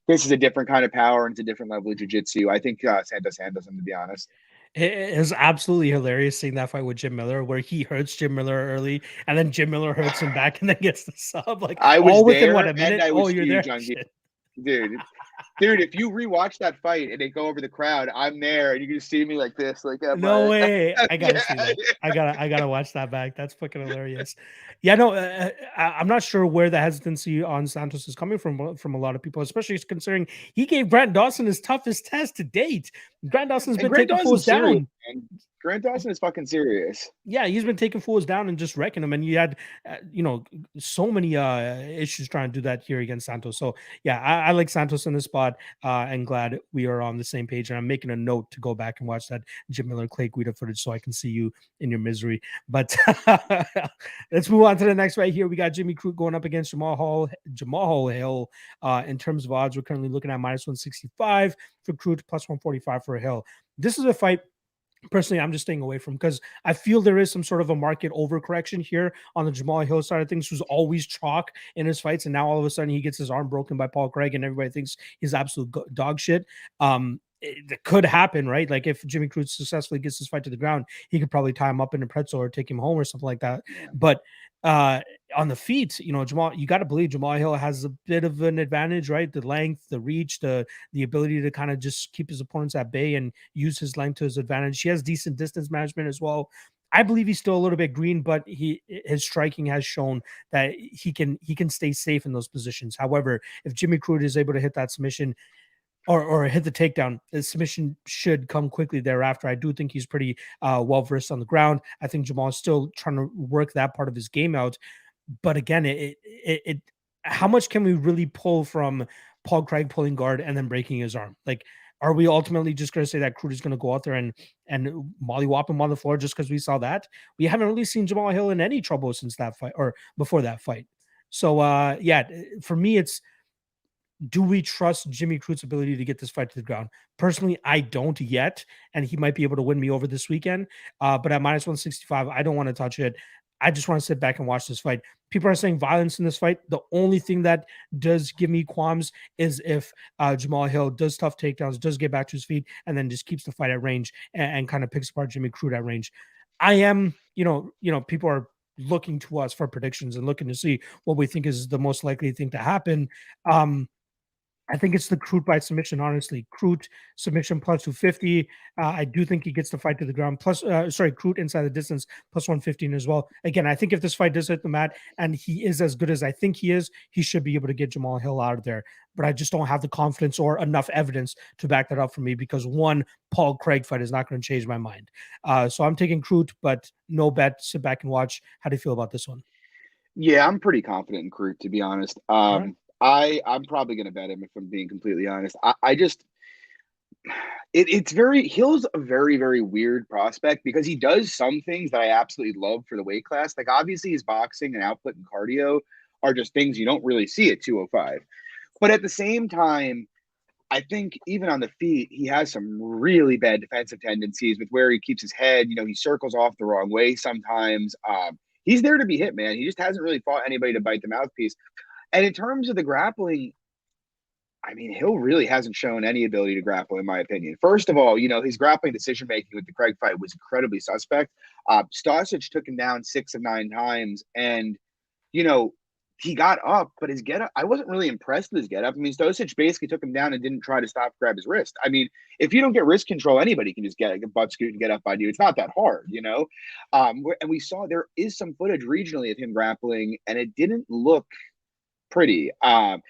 This is a different kind of power, and it's a different level of jiu-jitsu. I think Santos handles him, to be honest. It is absolutely hilarious seeing that fight with Jim Miller, where he hurts Jim Miller early, and then Jim Miller hurts him back, and then gets the sub. Like, I was all within there, what, a minute? and I was you're huge there, on dude. If you rewatch that fight and they go over the crowd, I'm there, and you can see me like this, like no way. I gotta see that. I gotta watch that back. That's fucking hilarious. Yeah, no, I'm not sure where the hesitancy on Santos is coming from a lot of people, especially considering he gave Grant Dawson his toughest test to date. Grant Dawson's been taking fools down. Grant Dawson is fucking serious. Yeah, he's been taking fools down and just wrecking them. And you had, so many issues trying to do that here against Santos. So yeah, I like Santos in this spot, and glad we are on the same page. And I'm making a note to go back and watch that Jim Miller Clay Guida footage so I can see you in your misery. But let's move on to the next right here. We got Jimmy Crute going up against Jamal Hill. In terms of odds, we're currently looking at -165 for Crute, +145 for Hill. This is a fight personally I'm just staying away from, because I feel there is some sort of a market overcorrection here on the Jamal Hill side of things, who's always chalk in his fights, and now all of a sudden he gets his arm broken by Paul Craig and everybody thinks he's absolute dog shit. It could happen, right? Like, if Jimmy Crute successfully gets his fight to the ground, he could probably tie him up in a pretzel or take him home or something like that. But on the feet, Jamal, you got to believe Jamal Hill has a bit of an advantage, right? The length, the reach, the ability to kind of just keep his opponents at bay and use his length to his advantage. He has decent distance management as well. I believe he's still a little bit green, but his striking has shown that he can stay safe in those positions. However, if Jimmy Crute is able to hit that submission or hit the takedown, the submission should come quickly thereafter. I do think he's pretty well versed on the ground. I think Jamal is still trying to work that part of his game out. But again, how much can we really pull from Paul Craig pulling guard and then breaking his arm? Like, are we ultimately just going to say that Crute is going to go out there and mollywop him on the floor just because we saw that? We haven't really seen Jamal Hill in any trouble since that fight or before that fight. So, for me, it's, do we trust Jimmy Crute's ability to get this fight to the ground? Personally, I don't yet, and he might be able to win me over this weekend. But at -165, I don't want to touch it. I just want to sit back and watch this fight. People are saying violence in this fight. The only thing that does give me qualms is if Jamal Hill does tough takedowns, does get back to his feet, and then just keeps the fight at range and kind of picks apart Jimmy Crute at range. I am, people are looking to us for predictions and looking to see what we think is the most likely thing to happen. I think it's the Crute by submission, honestly. Crute submission plus 250. I do think he gets the fight to the ground. Plus, Crute inside the distance plus 115 as well. Again, I think if this fight does hit the mat and he is as good as I think he is, he should be able to get Jamal Hill out of there. But I just don't have the confidence or enough evidence to back that up for me because one Paul Craig fight is not going to change my mind. So I'm taking Crute, but no bet. Sit back and watch. How do you feel about this one? Yeah, I'm pretty confident in Crute, to be honest. Right. I'm probably going to bet him if I'm being completely honest. I just Hill's a very, very weird prospect because he does some things that I absolutely love for the weight class. Like obviously his boxing and output and cardio are just things you don't really see at 205. But at the same time, I think even on the feet, he has some really bad defensive tendencies with where he keeps his head. He circles off the wrong way sometimes. He's there to be hit, man. He just hasn't really fought anybody to bite the mouthpiece. And in terms of the grappling, I mean, Hill really hasn't shown any ability to grapple, in my opinion. First of all, his grappling decision-making with the Craig fight was incredibly suspect. Stosic took him down 6 of 9 times, and, he got up, but his get-up, I wasn't really impressed with his get-up. I mean, Stosic basically took him down and didn't try to grab his wrist. I mean, if you don't get wrist control, anybody can just get a butt scoot and get up on you. It's not that hard, And we saw there is some footage regionally of him grappling, and it didn't look pretty. On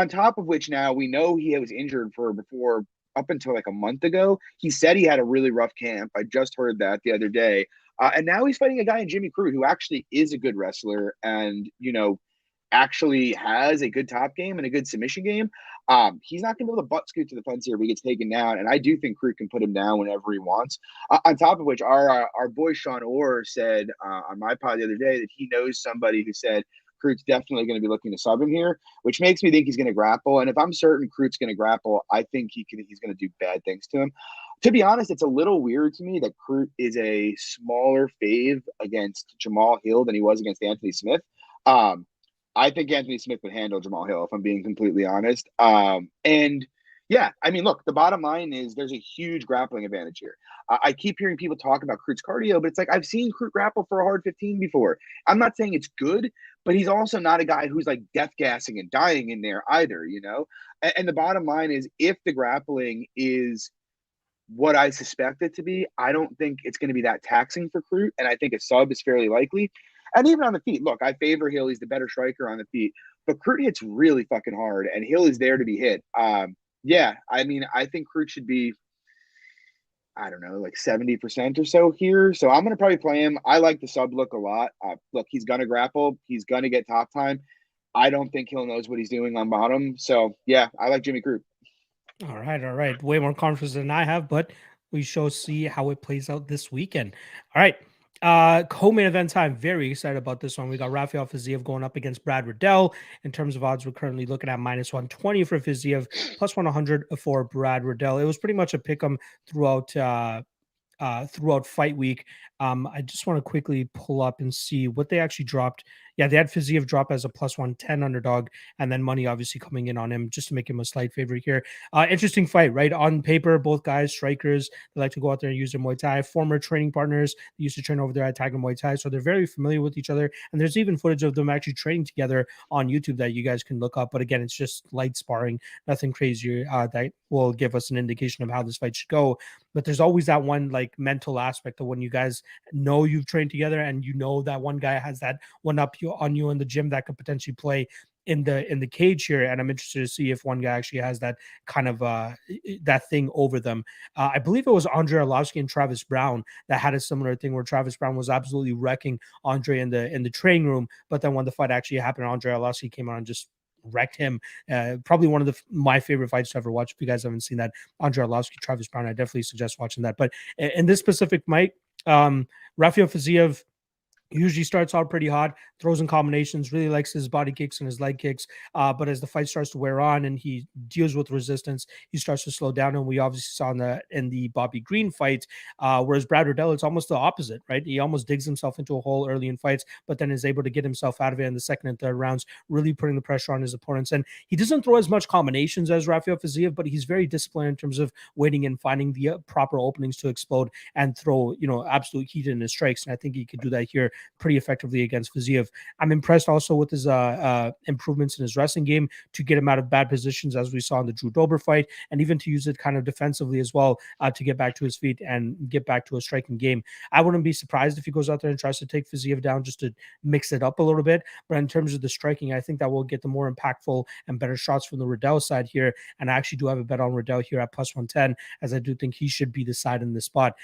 top of which now we know he was injured before up until like a month ago. He said he had a really rough camp. I just heard that the other day. And now he's fighting a guy in Jimmy Crute who actually is a good wrestler and, actually has a good top game and a good submission game. He's not going to be able to butt scoot to the fence here if he gets taken down. And I do think Crute can put him down whenever he wants. On top of which, our boy Sean Orr said on my pod the other day that he knows somebody who said Crute's definitely going to be looking to sub him here, which makes me think he's going to grapple. And if I'm certain Crute's going to grapple, I think he's going to do bad things to him. To be honest, it's a little weird to me that Crute is a smaller fave against Jamal Hill than he was against Anthony Smith. I think Anthony Smith would handle Jamal Hill, if I'm being completely honest. And yeah, I mean, look, the bottom line is there's a huge grappling advantage here. I keep hearing people talk about Crute's cardio, but it's like I've seen Crute grapple for a hard 15 before. I'm not saying it's good, but he's also not a guy who's like death gassing and dying in there either, And the bottom line is if the grappling is what I suspect it to be, I don't think it's going to be that taxing for Crute, and I think a sub is fairly likely. And even on the feet, look, I favor Hill. He's the better striker on the feet. But Crute hits really fucking hard, and Hill is there to be hit. Yeah, I mean, I think Crute should be, I don't know, like 70% or so here. So I'm going to probably play him. I like the sub look a lot. Look, he's going to grapple. He's going to get top time. I don't think Hill knows what he's doing on bottom. So, yeah, I like Jimmy Crute. All right. Way more confidence than I have, but we shall see how it plays out this weekend. All right. Co-main event time. Very excited about this one. We got Rafael Fiziev going up against Brad Riddell. In terms of odds, we're currently looking at minus 120 for Fiziev, plus 100 for Brad Riddell. It was pretty much a pick 'em throughout fight week. I just want to quickly pull up and see what they actually dropped. Yeah, they had Fiziev drop as a plus 110 underdog, and then money obviously coming in on him just to make him a slight favorite here. Interesting fight, right? On paper, both guys, strikers, they like to go out there and use their Muay Thai. Former training partners, they used to train over there at Tiger Muay Thai, so they're very familiar with each other. And there's even footage of them actually training together on YouTube that you guys can look up. But again, it's just light sparring, nothing crazy that will give us an indication of how this fight should go. But there's always that one like mental aspect of when you guys know you've trained together and you know that one guy has that one up on you in the gym that could potentially play in the cage here. And I'm interested to see if one guy actually has that kind of that thing over them. I believe it was Andre Arlovsky and Travis Brown that had a similar thing where Travis Brown was absolutely wrecking Andre in the training room, but then when the fight actually happened, Andre Arlovsky came out and just wrecked him. Probably one of my favorite fights to ever watch. If you guys haven't seen that, Andre Arlovsky, Travis Brown, I definitely suggest watching that. But in this specific fight, Rafael Fiziev usually starts out pretty hot, throws in combinations, really likes his body kicks and his leg kicks. But as the fight starts to wear on and he deals with resistance, he starts to slow down. And we obviously saw in the Bobby Green fight, whereas Brad Riddell, it's almost the opposite, right? He almost digs himself into a hole early in fights, but then is able to get himself out of it in the second and third rounds, really putting the pressure on his opponents. And he doesn't throw as much combinations as Rafael Fiziev, but he's very disciplined in terms of waiting and finding the proper openings to explode and throw, absolute heat in his strikes. And I think he could do that here pretty effectively against Fiziev. I'm impressed also with his improvements in his wrestling game to get him out of bad positions, as we saw in the Drew Dober fight, and even to use it kind of defensively as well to get back to his feet and get back to a striking game. I wouldn't be surprised if he goes out there and tries to take Fiziev down just to mix it up a little bit. But in terms of the striking, I think that will get the more impactful and better shots from the Riddell side here. And I actually do have a bet on Riddell here at plus 110, as I do think he should be the side in this spot.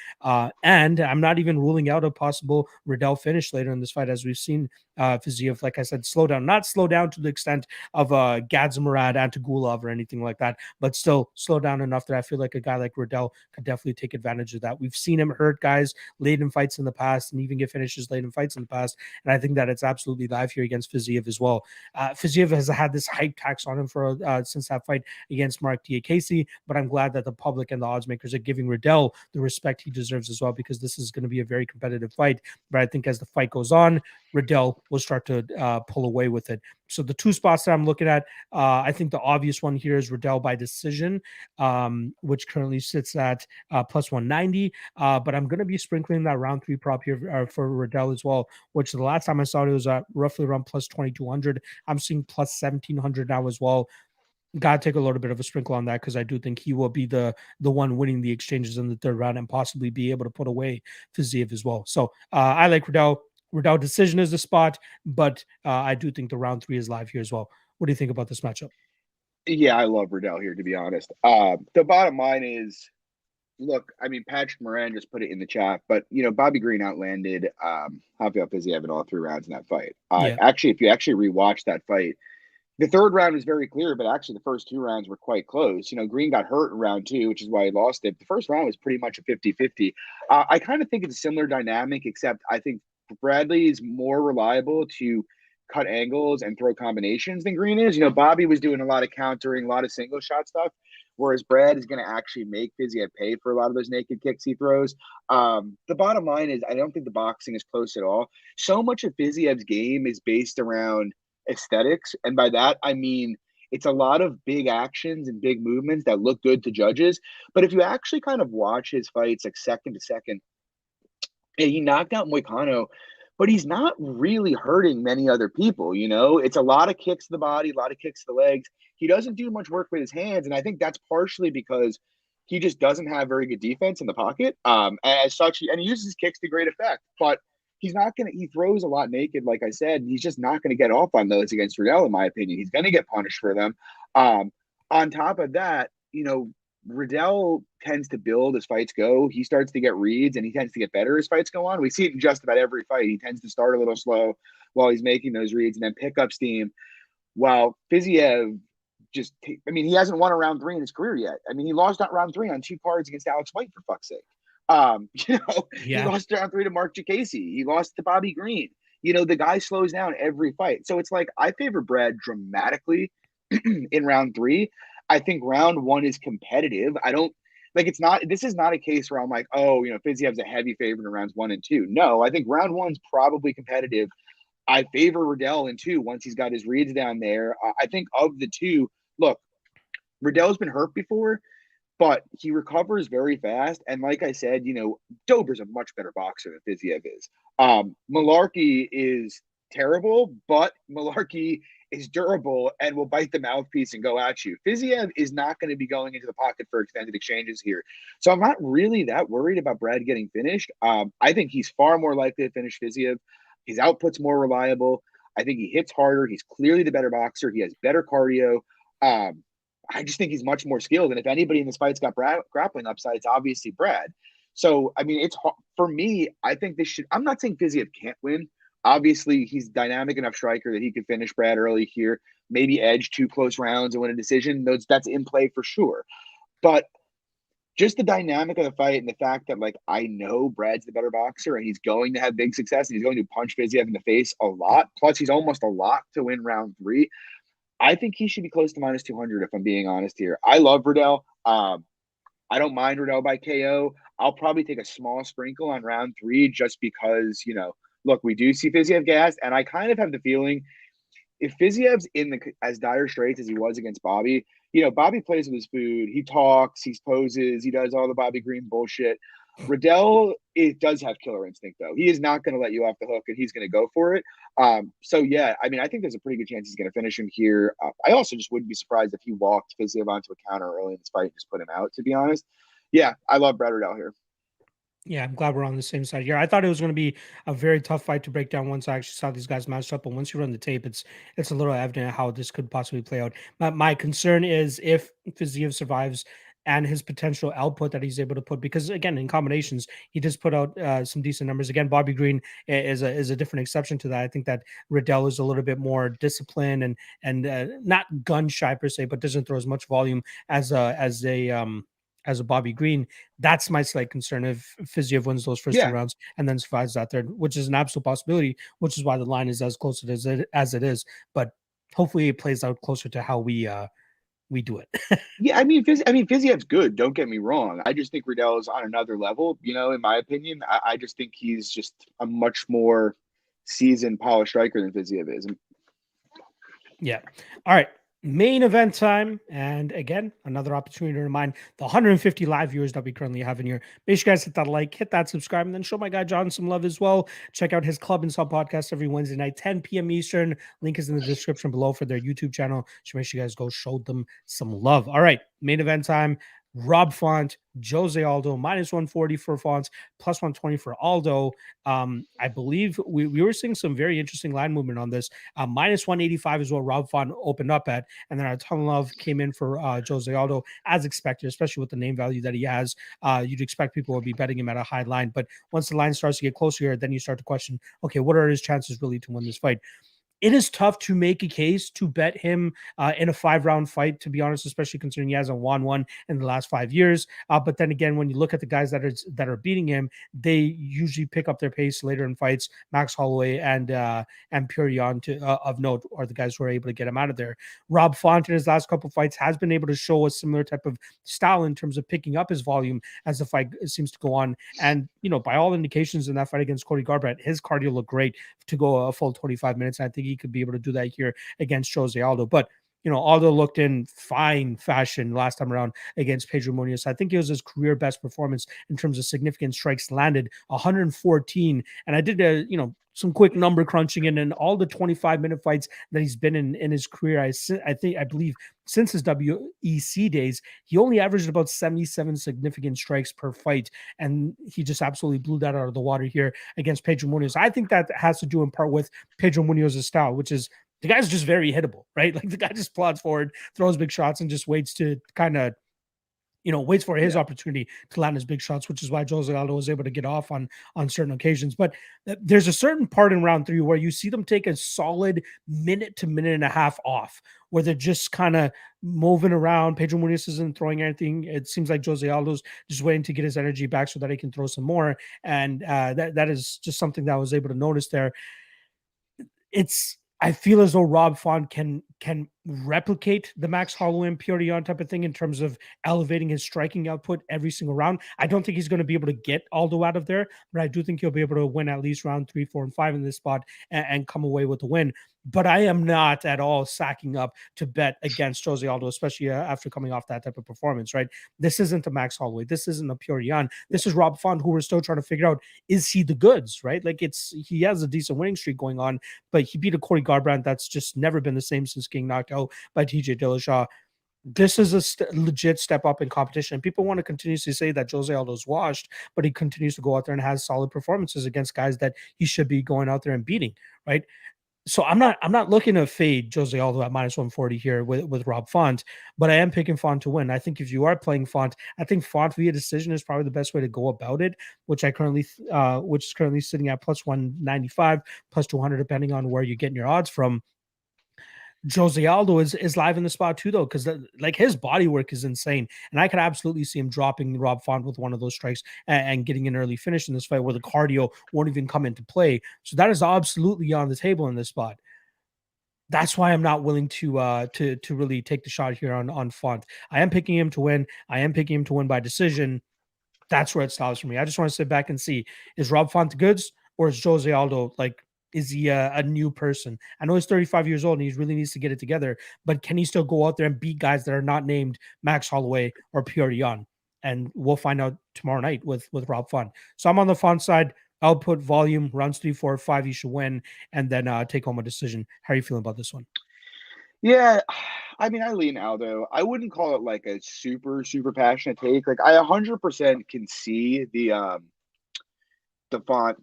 And I'm not even ruling out a possible Riddell finish later in this fight, as we've seen Fiziev, like I said, not slow down to the extent of Gadzimurad, Antagulov or anything like that, but still slow down enough that I feel like a guy like Riddell could definitely take advantage of that. We've seen him hurt guys late in fights in the past and even get finishes late in fights in the past. And I think that it's absolutely live here against Fiziev as well. Fiziev has had this hype tax on him for since that fight against Mark Diakese, but I'm glad that the public and the odds makers are giving Riddell the respect he deserves as well, because this is going to be a very competitive fight. But I think as the fight goes on, Riddell will start to pull away with it. So the two spots that I'm looking at, I think the obvious one here is Riddell by decision, which currently sits at plus 190. But I'm going to be sprinkling that round 3 prop here for Riddell as well, which the last time I saw it was roughly around plus 2,200. I'm seeing plus 1,700 now as well. Got to take a little bit of a sprinkle on that, because I do think he will be the one winning the exchanges in the third round and possibly be able to put away Fiziev as well. So I like Riddell. Riddell decision is the spot, but I do think the round 3 is live here as well. What do you think about this matchup? Yeah, I love Riddell here, to be honest. The bottom line is, look, I mean, Patrick Moran just put it in the chat, but, Bobby Green outlanded Rafael Fiziev in all 3 rounds in that fight. Actually, if you actually rewatch that fight, the third round was very clear, but actually the first 2 rounds were quite close. Green got hurt in round 2, which is why he lost it. The first round was pretty much a 50-50. I kind of think it's a similar dynamic, except I think Bradley is more reliable to cut angles and throw combinations than Green is. Bobby was doing a lot of countering, a lot of single shot stuff, whereas Brad is going to actually make Fiziev pay for a lot of those naked kicks he throws. The bottom line is, I don't think the boxing is close at all. So much of Fiziev's game is based around aesthetics, and by that I mean it's a lot of big actions and big movements that look good to judges. But if you actually kind of watch his fights like second to second, he knocked out Moicano, but he's not really hurting many other people. It's a lot of kicks to the body, a lot of kicks to the legs. He doesn't do much work with his hands, and I think that's partially because he just doesn't have very good defense in the pocket. As such, and he uses his kicks to great effect, but he's not going to, he throws a lot naked, like I said, and he's just not going to get off on those against Riddell, in my opinion. He's going to get punished for them. On top of that, Riddell tends to build as fights go. He starts to get reads, and he tends to get better as fights go on. We see it in just about every fight. He tends to start a little slow while he's making those reads and then pick up steam. While Fiziev he hasn't won a round 3 in his career yet. He lost that round 3 on 2 cards against Alex White, for fuck's sake. He lost round 3 to Mark Diakese. He lost to Bobby Green. The guy slows down every fight. So it's like, I favor Brad dramatically in round 3. I think round 1 is competitive. This is not a case where I'm like, Fiziev's a heavy favorite in rounds 1 and 2. No, I think round 1's probably competitive. I favor Riddell in 2 once he's got his reads down there. I think of the 2, look, Riddell's been hurt before, but he recovers very fast. And like I said, Dober's a much better boxer than Fiziev is. Malarkey is terrible, but Malarkey is durable and will bite the mouthpiece and go at you. Fiziev is not going to be going into the pocket for extended exchanges here. So I'm not really that worried about Brad getting finished. I think he's far more likely to finish Fiziev. His output's more reliable. I think he hits harder. He's clearly the better boxer. He has better cardio. I just think he's much more skilled. And if anybody in this fight's got grappling upside, it's obviously Brad. So, it's hard. For me, I think I'm not saying Fiziev can't win. Obviously, he's a dynamic enough striker that he could finish Brad early here, maybe edge 2 close rounds and win a decision. That's in play for sure. But just the dynamic of the fight and the fact that, I know Brad's the better boxer and he's going to have big success and he's going to punch Fiziev in the face a lot. Plus, he's almost a lock to win round 3. I think he should be close to minus 200 if I'm being honest here. I love Riddell. I don't mind Riddell by KO. I'll probably take a small sprinkle on round 3 just because, look, we do see Fiziev gassed, and I kind of have the feeling if Fiziev's in as dire straits as he was against Bobby, Bobby plays with his food. He talks, he poses, he does all the Bobby Green bullshit. Riddell, it does have killer instinct though. He is not going to let you off the hook, and he's going to go for it. So yeah, I mean, I think there's a pretty good chance he's going to finish him here. I also just wouldn't be surprised if he walked Fiziev onto a counter early in this fight and just put him out. To be honest, yeah, I love Brad Riddell here. Yeah, I'm glad we're on the same side here. I thought it was going to be a very tough fight to break down once I actually saw these guys matched up. But once you run the tape, it's a little evident how this could possibly play out. My concern is if Fiziev survives and his potential output that he's able to put, because again, in combinations, he just put out some decent numbers. Again, Bobby Green is a different exception to that. I think that Riddell is a little bit more disciplined and not gun shy per se, but doesn't throw as much volume as a Bobby Green. That's my slight concern if Fiziev wins those first two rounds and then survives that third, which is an absolute possibility, which is why the line is as close as it is. But hopefully it plays out closer to how we do it. Yeah, I mean, Fiziev's good. Don't get me wrong. I just think Riddell is on another level. In my opinion, I just think he's just a much more seasoned, polished striker than Fiziev is. Yeah. All right. Main event time. And again, another opportunity to remind the 150 live viewers that we currently have in here. Make sure you guys hit that like, hit that subscribe, and then show my guy John some love as well. Check out his Club and Sub podcast every Wednesday night, 10 p.m. Eastern. Link is in the description below for their YouTube channel. So make sure you guys go show them some love. All right. Main event time. Rob Font, Jose Aldo, -140 for Font, +120 for Aldo. I believe we were seeing some very interesting line movement on this. -185 is what Rob Font opened up at, and then a ton of love came in for Jose Aldo, as expected, especially with the name value that he has. You'd expect people would be betting him at a high line, but once the line starts to get closer here, then you start to question, okay, what are his chances really to win this fight? It is tough to make a case to bet him in a 5-round fight, to be honest, especially considering he hasn't won one in the last 5 years. But then again, when you look at the guys that are beating him, they usually pick up their pace later in fights. Max Holloway and Purion of note are the guys who are able to get him out of there. Rob Font in his last couple of fights has been able to show a similar type of style in terms of picking up his volume as the fight seems to go on. And, by all indications in that fight against Cody Garbrandt, his cardio looked great to go a full 25 minutes. And I think he could be able to do that here against Jose Aldo. But Aldo looked in fine fashion last time around against Pedro Munoz. I think it was his career best performance in terms of significant strikes landed, 114. And I did some quick number crunching in all the 25-minute fights that he's been in his career. I believe since his WEC days, he only averaged about 77 significant strikes per fight. And he just absolutely blew that out of the water here against Pedro Munoz. I think that has to do in part with Pedro Munoz's style, which is the guy's just very hittable, right? Like the guy just plods forward, throws big shots, and just waits to kind of, waits for his opportunity to land his big shots, which is why Jose Aldo was able to get off on certain occasions. But there's a certain part in round 3 where you see them take a solid minute to minute and a half off, where they're just kind of moving around. Pedro Munoz isn't throwing anything. It seems like Jose Aldo's just waiting to get his energy back so that he can throw some more. And that is just something that I was able to notice there. I feel as though Rob Font can replicate the Max Holloway and Purion type of thing in terms of elevating his striking output every single round. I don't think he's going to be able to get Aldo out of there, but I do think he'll be able to win at least round 3, 4, and 5 in this spot and come away with the win. But I am not at all sacking up to bet against Jose Aldo, especially after coming off that type of performance, right? This isn't a Max Holloway. This isn't a Purion. This is Rob Font, who we're still trying to figure out, is he the goods, right? Like he has a decent winning streak going on, but he beat a Cody Garbrandt that's just never been the same since getting knocked out by TJ Dillashaw. This is a legit step up in competition. People want to continuously say that Jose Aldo's washed, but he continues to go out there and has solid performances against guys that he should be going out there and beating, right? So I'm not looking to fade Jose Aldo at -140 here with Rob Font, but I am picking Font to win. I think if you are playing Font, I think Font via decision is probably the best way to go about it, which is currently sitting at +195, +200, depending on where you're getting your odds from. Jose Aldo is live in the spot too, though, because his body work is insane, and I could absolutely see him dropping Rob Font with one of those strikes and getting an early finish in this fight where the cardio won't even come into play. So that is absolutely on the table in this spot. That's why I'm not willing to really take the shot here on Font. I am picking him to win. I am picking him to win by decision. That's where it stops for me. I just want to sit back and see, is Rob Font the goods, or is Jose Aldo is he a new person? I know he's 35 years old and he really needs to get it together, but can he still go out there and beat guys that are not named Max Holloway or Purion? and we'll find out tomorrow night with Rob Font. So I'm on the Font side. Output, volume, runs 3, 4, 5. You should win, and then take home a decision. How are you feeling about this one? Yeah, I mean, I lean Aldo. I wouldn't call it like a super, super passionate take. Like I 100% can see the Font,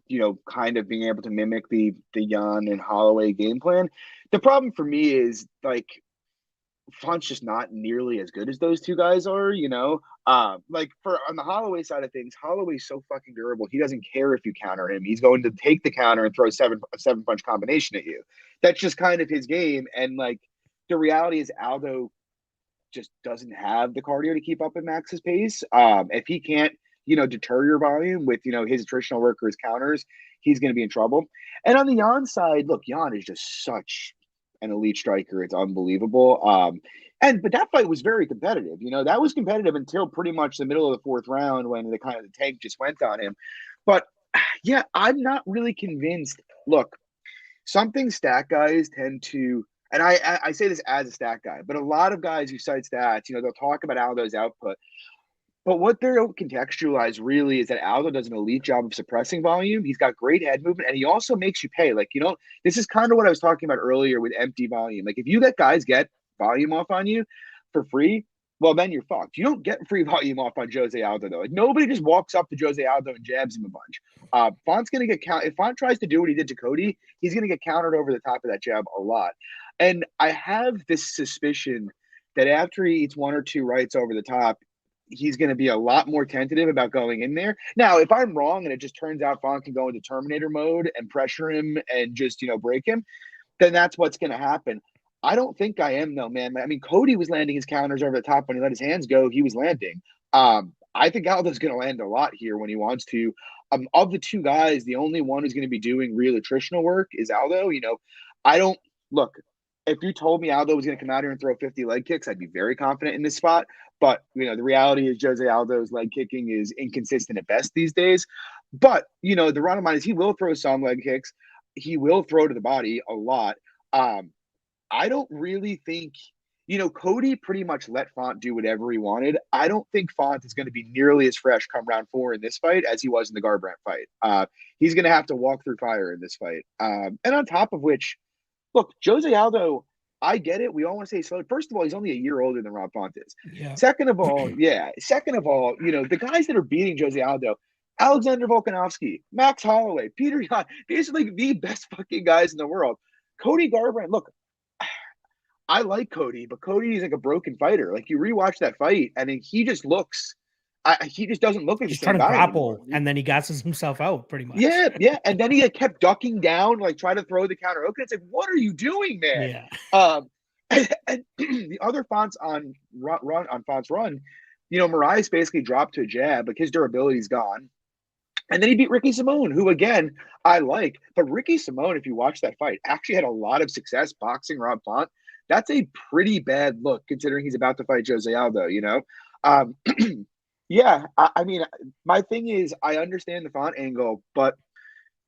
kind of being able to mimic the Jan and Holloway game plan. The problem for me is like Font's just not nearly as good as those two guys are. Like for on the Holloway side of things, Holloway's so fucking durable. He doesn't care if you counter him. He's going to take the counter and throw a seven punch combination at you. That's just kind of his game. And like the reality is Aldo just doesn't have the cardio to keep up at Max's pace. If he can't, deter your volume with, his attritional work or his counters, he's going to be in trouble. And on the Jan side, look, Jan is just such an elite striker. It's unbelievable. But that fight was very competitive. That was competitive until pretty much the middle of the fourth round when the tank just went on him. But yeah, I'm not really convinced. Look, something stat guys tend to, and I say this as a stat guy, but a lot of guys who cite stats, they'll talk about Aldo's output. But what they don't contextualize really is that Aldo does an elite job of suppressing volume. He's got great head movement, and he also makes you pay. Like, this is kind of what I was talking about earlier with empty volume. Like, if you let guys get volume off on you for free, well, then you're fucked. You don't get free volume off on Jose Aldo, though. Like, nobody just walks up to Jose Aldo and jabs him a bunch. Font's going to get countered. If Font tries to do what he did to Cody, he's going to get countered over the top of that jab a lot. And I have this suspicion that after he eats one or two rights over the top, he's going to be a lot more tentative about going in there. Now, if I'm wrong and it just turns out Font can go into Terminator mode and pressure him and just, break him, then that's what's going to happen. I don't think I am, though, man. I mean, Cody was landing his counters over the top when he let his hands go. He was landing. I think Aldo's going to land a lot here when he wants to. Of the two guys, the only one who's going to be doing real attritional work is Aldo. I don't look. If you told me Aldo was going to come out here and throw 50 leg kicks, I'd be very confident in this spot. But, the reality is Jose Aldo's leg kicking is inconsistent at best these days. But, the bottom line is he will throw some leg kicks. He will throw to the body a lot. I don't really think, Cody pretty much let Font do whatever he wanted. I don't think Font is going to be nearly as fresh come round 4 in this fight as he was in the Garbrandt fight. He's going to have to walk through fire in this fight. And on top of which, look, Jose Aldo, I get it. We all want to say slow. First of all, he's only a year older than Rob Font is. Yeah. Second of all, the guys that are beating Jose Aldo, Alexander Volkanovski, Max Holloway, Peter Yan, these are like the best fucking guys in the world. Cody Garbrandt, look, I like Cody, but Cody is like a broken fighter. Like you rewatch that fight, and he just looks, he just doesn't look like He's the same trying to guy grapple, anymore. and then he gasses himself out pretty much. Yeah, and then he kept ducking down, like trying to throw the counter. Okay, it's like, what are you doing, man? Yeah. And the other Fonts on Font's run, Mariah's basically dropped to a jab, like his durability's gone. And then he beat Ricky Simone, who again I like. But Ricky Simone, if you watch that fight, actually had a lot of success boxing Rob Font. That's a pretty bad look considering he's about to fight Jose Aldo. Yeah, I mean, my thing is I understand the Font angle, but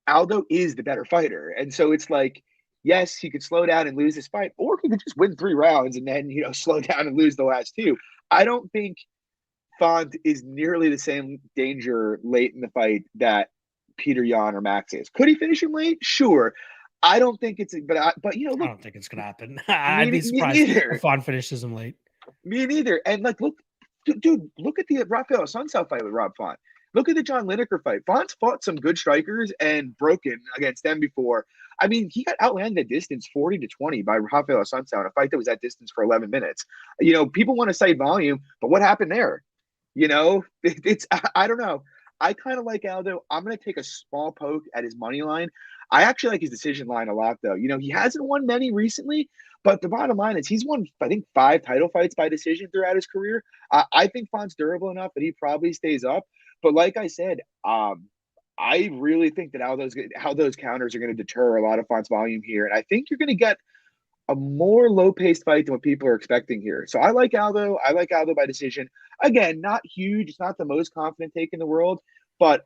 Aldo is the better fighter, and so it's like, yes, he could slow down and lose this fight, or he could just win 3 rounds and then slow down and lose the last 2. I don't think Font is nearly the same danger late in the fight that Peter Yan or Max is. Could he finish him late? Sure. I don't think it's, but look, I don't think it's gonna happen. I'd be surprised if Font finishes him late. Me neither. And like, look, dude, look at the Rafael Sunsao fight with Rob Font. Look at the John Lineker fight. Font's fought some good strikers and broken against them before. I mean, he got outlanded at distance 40-20 by Rafael Sunsao in a fight that was at distance for 11 minutes. People want to cite volume, but what happened there? I don't know. I kind of like Aldo. I'm going to take a small poke at his money line. I actually like his decision line a lot, though. He hasn't won many recently, but the bottom line is he's won, I think, 5 title fights by decision throughout his career. I think Font's durable enough that he probably stays up. But like I said, I really think that Aldo's counters are going to deter a lot of Font's volume here. And I think you're going to get a more low-paced fight than what people are expecting here. So I like Aldo. I like Aldo by decision. Again, not huge. It's not the most confident take in the world, but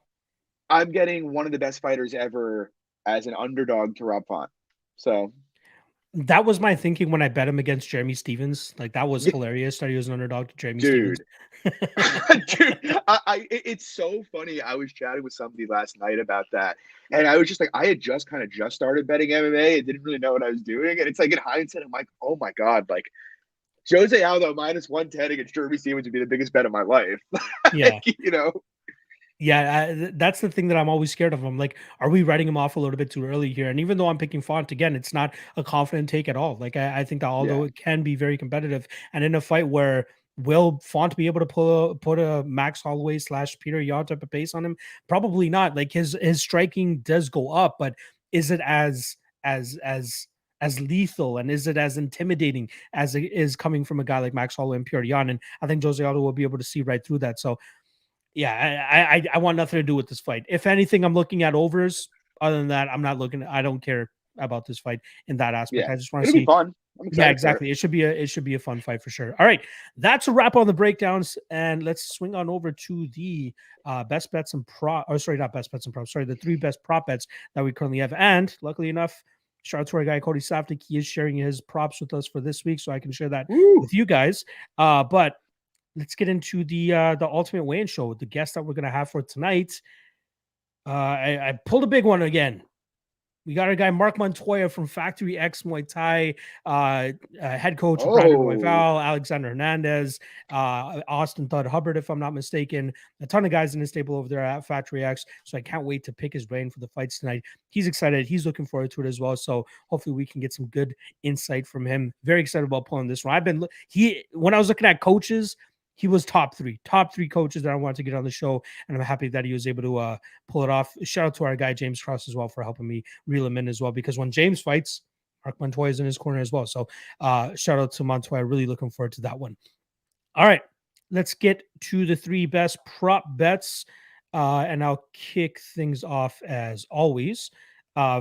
I'm getting one of the best fighters ever as an underdog to Rob Font. So That was my thinking when I bet him against Jeremy Stevens. Like that was hilarious that he was an underdog to Jeremy Stevens. Dude. It's so funny. I was chatting with somebody last night about that, and I was just like, I had just started betting MMA and didn't really know what I was doing. And it's like in hindsight, I'm like, oh my god, like Jose Aldo minus 110 against Jeremy Stevens would be the biggest bet of my life. Yeah, you know. Yeah, that's the thing that I'm always scared of. I'm like, are we writing him off a little bit too early here? And even though I'm picking Font again, it's not a confident take at all. Like I think that although it can be very competitive, and in a fight where will Font be able to put a Max Holloway / Peter Yan type of pace on him? Probably not. Like his striking does go up, but is it as lethal and is it as intimidating as it is coming from a guy like Max Holloway and Peter Yan? And I think Jose Aldo will be able to see right through that. So yeah, I want nothing to do with this fight. If anything, I'm looking at overs. Other than that, I'm not looking. I don't care about this fight in that aspect. Yeah, I just want to it'll see. be fun. I'm excited. Yeah, exactly. It should be a fun fight for sure. All right, that's a wrap on the breakdowns, and let's swing on over to the best bets and prop. Oh, sorry, not best bets and props. Sorry, the 3 best prop bets that we currently have. And luckily enough, shout out to our guy Cody Saftik. He is sharing his props with us for this week, so I can share that with you guys. But let's get into the Ultimate Weigh-In Show. The guest that we're going to have for tonight. I pulled a big one again. We got our guy Mark Montoya from Factory X Muay Thai, head coach of Brandon Royval, Alexander Hernandez, Austin Thud Hubbard, if I'm not mistaken. A ton of guys in his stable over there at Factory X. So I can't wait to pick his brain for the fights tonight. He's excited. He's looking forward to it as well. So hopefully we can get some good insight from him. Very excited about pulling this one. When I was looking at coaches, he was top three coaches that I wanted to get on the show, and I'm happy that he was able to pull it off. Shout out to our guy James Cross as well for helping me reel him in as well, because when James fights, Mark Montoya is in his corner as well. So shout out to Montoya. Really looking forward to that one. All right, let's get to the 3 best prop bets, and I'll kick things off as always.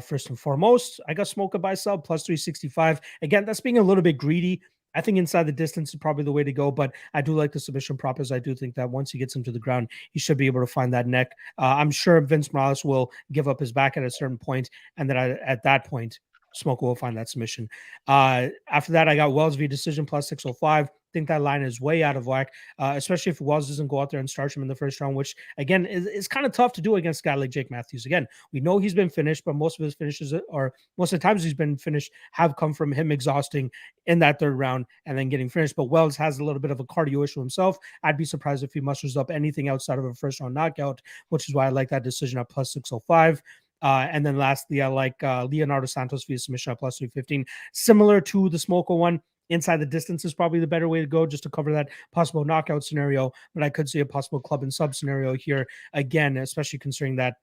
First and foremost, I got Smolka by sub plus 365. Again, that's being a little bit greedy. I think inside the distance is probably the way to go, but I do like the submission prop, as I do think that once he gets him to the ground, he should be able to find that neck. I'm sure Vince Morales will give up his back at a certain point, and then at that point, Smolka will find that submission. After that, I got Wells via decision plus 605. Think that line is way out of whack, especially if Wells doesn't go out there and start him in the first round, which again is kind of tough to do against a guy like Jake Matthews. Again, we know he's been finished, but most of his finishes, or most of the times he's been finished, have come from him exhausting in that 3rd round and then getting finished. But Wells has a little bit of a cardio issue himself. I'd be surprised if he musters up anything outside of a first round knockout, which is why I like that decision at plus 605. And then lastly, I like Leonardo Santos via submission at plus 315, similar to the Smolka one. Inside the distance is probably the better way to go, just to cover that possible knockout scenario. But I could see a possible club and sub scenario here again, especially considering that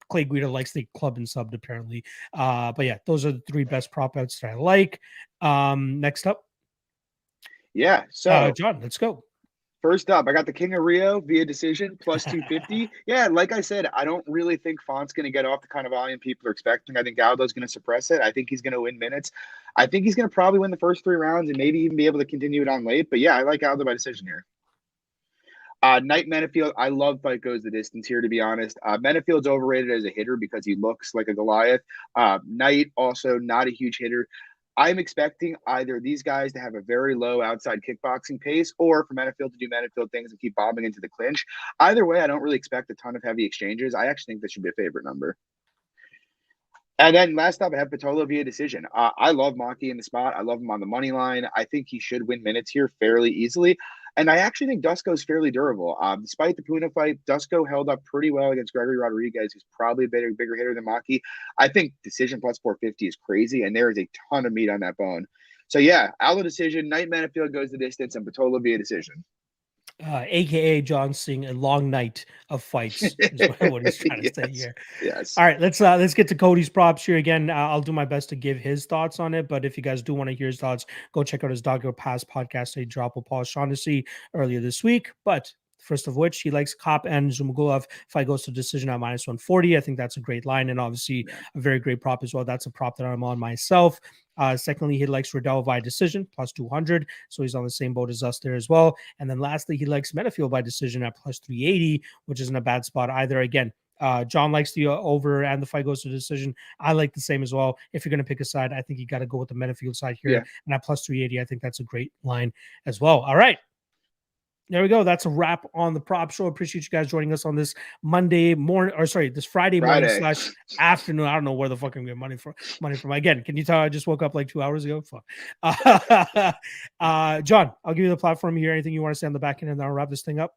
Clay Guida likes the club and subbed apparently. But yeah, those are the 3 best prop bets that I like. Next up. Yeah. So John, let's go. First up, I got the King of Rio via decision plus 250. Yeah, like I said, I don't really think Font's going to get off the kind of volume people are expecting. I think Aldo's going to suppress it. I think he's going to win minutes. I think he's going to probably win the first 3 rounds and maybe even be able to continue it on late. But yeah, I like Aldo by decision here. Knight Menifield, I love fight goes the distance here, to be honest. Menifield's overrated as a hitter because he looks like a Goliath. Knight, also not a huge hitter. I'm expecting either these guys to have a very low outside kickboxing pace, or for Menifield to do Menifield things and keep bombing into the clinch. Either way, I don't really expect a ton of heavy exchanges. I actually think this should be a favorite number. And then last up, I have Pitolo via decision. I love Maki in the spot. I love him on the money line. I think he should win minutes here fairly easily. And I actually think Dusko is fairly durable. Despite the Puna fight, Dusko held up pretty well against Gregory Rodriguez, who's probably a bigger hitter than Maki. I think decision plus 450 is crazy, and there is a ton of meat on that bone. So yeah, Aldo decision, Knight Menifield goes the distance, and Pitolo via decision. AKA John Singh, a long night of fights is what he's trying to say here. Yes. All right, let's get to Cody's props here again. I'll do my best to give his thoughts on it, but if you guys do want to hear his thoughts, go check out his Doggo Pass podcast. He dropped with Paul Shaughnessy earlier this week. But first of which, he likes Kape and Zhumagulov fight goes to decision at minus 140. I think that's a great line, and obviously a very great prop as well. That's a prop that I'm on myself. Secondly, he likes Riddell by decision plus 200, so he's on the same boat as us there as well. And then lastly, he likes Menifield by decision at plus 380, which isn't a bad spot either. Again, John likes the over and the fight goes to decision. I like the same as well. If you're going to pick a side, I think you got to go with the Menifield side here. Yeah. And at plus 380, I think that's a great line as well. All right. There we go. That's a wrap on the prop show. Appreciate you guys joining us on this Monday morning, or sorry, this Friday morning / afternoon. I don't know where the fuck I'm getting money from. Again, can you tell I just woke up like 2 hours ago? Fuck. John, I'll give you the platform here. Anything you want to say on the back end, and then I'll wrap this thing up.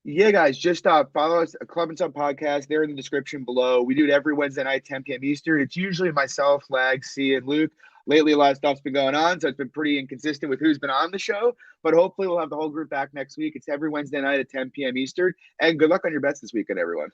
Yeah, guys, just follow us, Club and Sub Podcast. They're in the description below. We do it every Wednesday night, 10 p.m. Eastern. It's usually myself, Lag, C, and Luke. Lately, a lot of stuff's been going on, so it's been pretty inconsistent with who's been on the show. But hopefully, we'll have the whole group back next week. It's every Wednesday night at 10 p.m. Eastern. And good luck on your bets this weekend, everyone.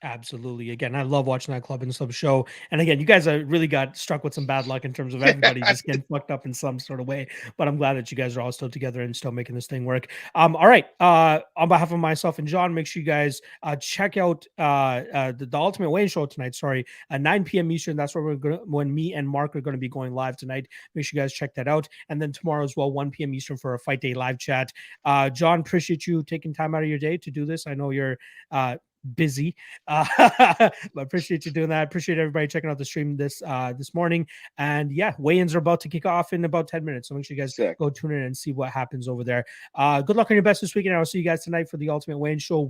Absolutely. Again, I love watching that Club and Sub show. And again, you guys really got struck with some bad luck in terms of everybody just getting fucked up in some sort of way. But I'm glad that you guys are all still together and still making this thing work. All right. On behalf of myself and John, make sure you guys check out the Ultimate Weigh-In show tonight. Sorry, 9 p.m. Eastern. That's where when me and Mark are going to be going live tonight. Make sure you guys check that out. And then tomorrow as well, 1 p.m. Eastern for a Fight Day live chat. John, appreciate you taking time out of your day to do this. I know you're busy, but appreciate you doing that. Appreciate everybody checking out the stream this morning. And yeah, weigh-ins are about to kick off in about 10 minutes, so make sure you guys go tune in and see what happens over there. Good luck on your best this weekend. I'll see you guys tonight for the Ultimate Weigh-In show.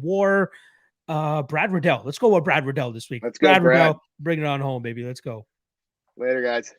Brad Riddell. Let's go with Brad Riddell this week. Let's go, Brad. Riddell, bring it on home, baby. Let's go. Later, guys.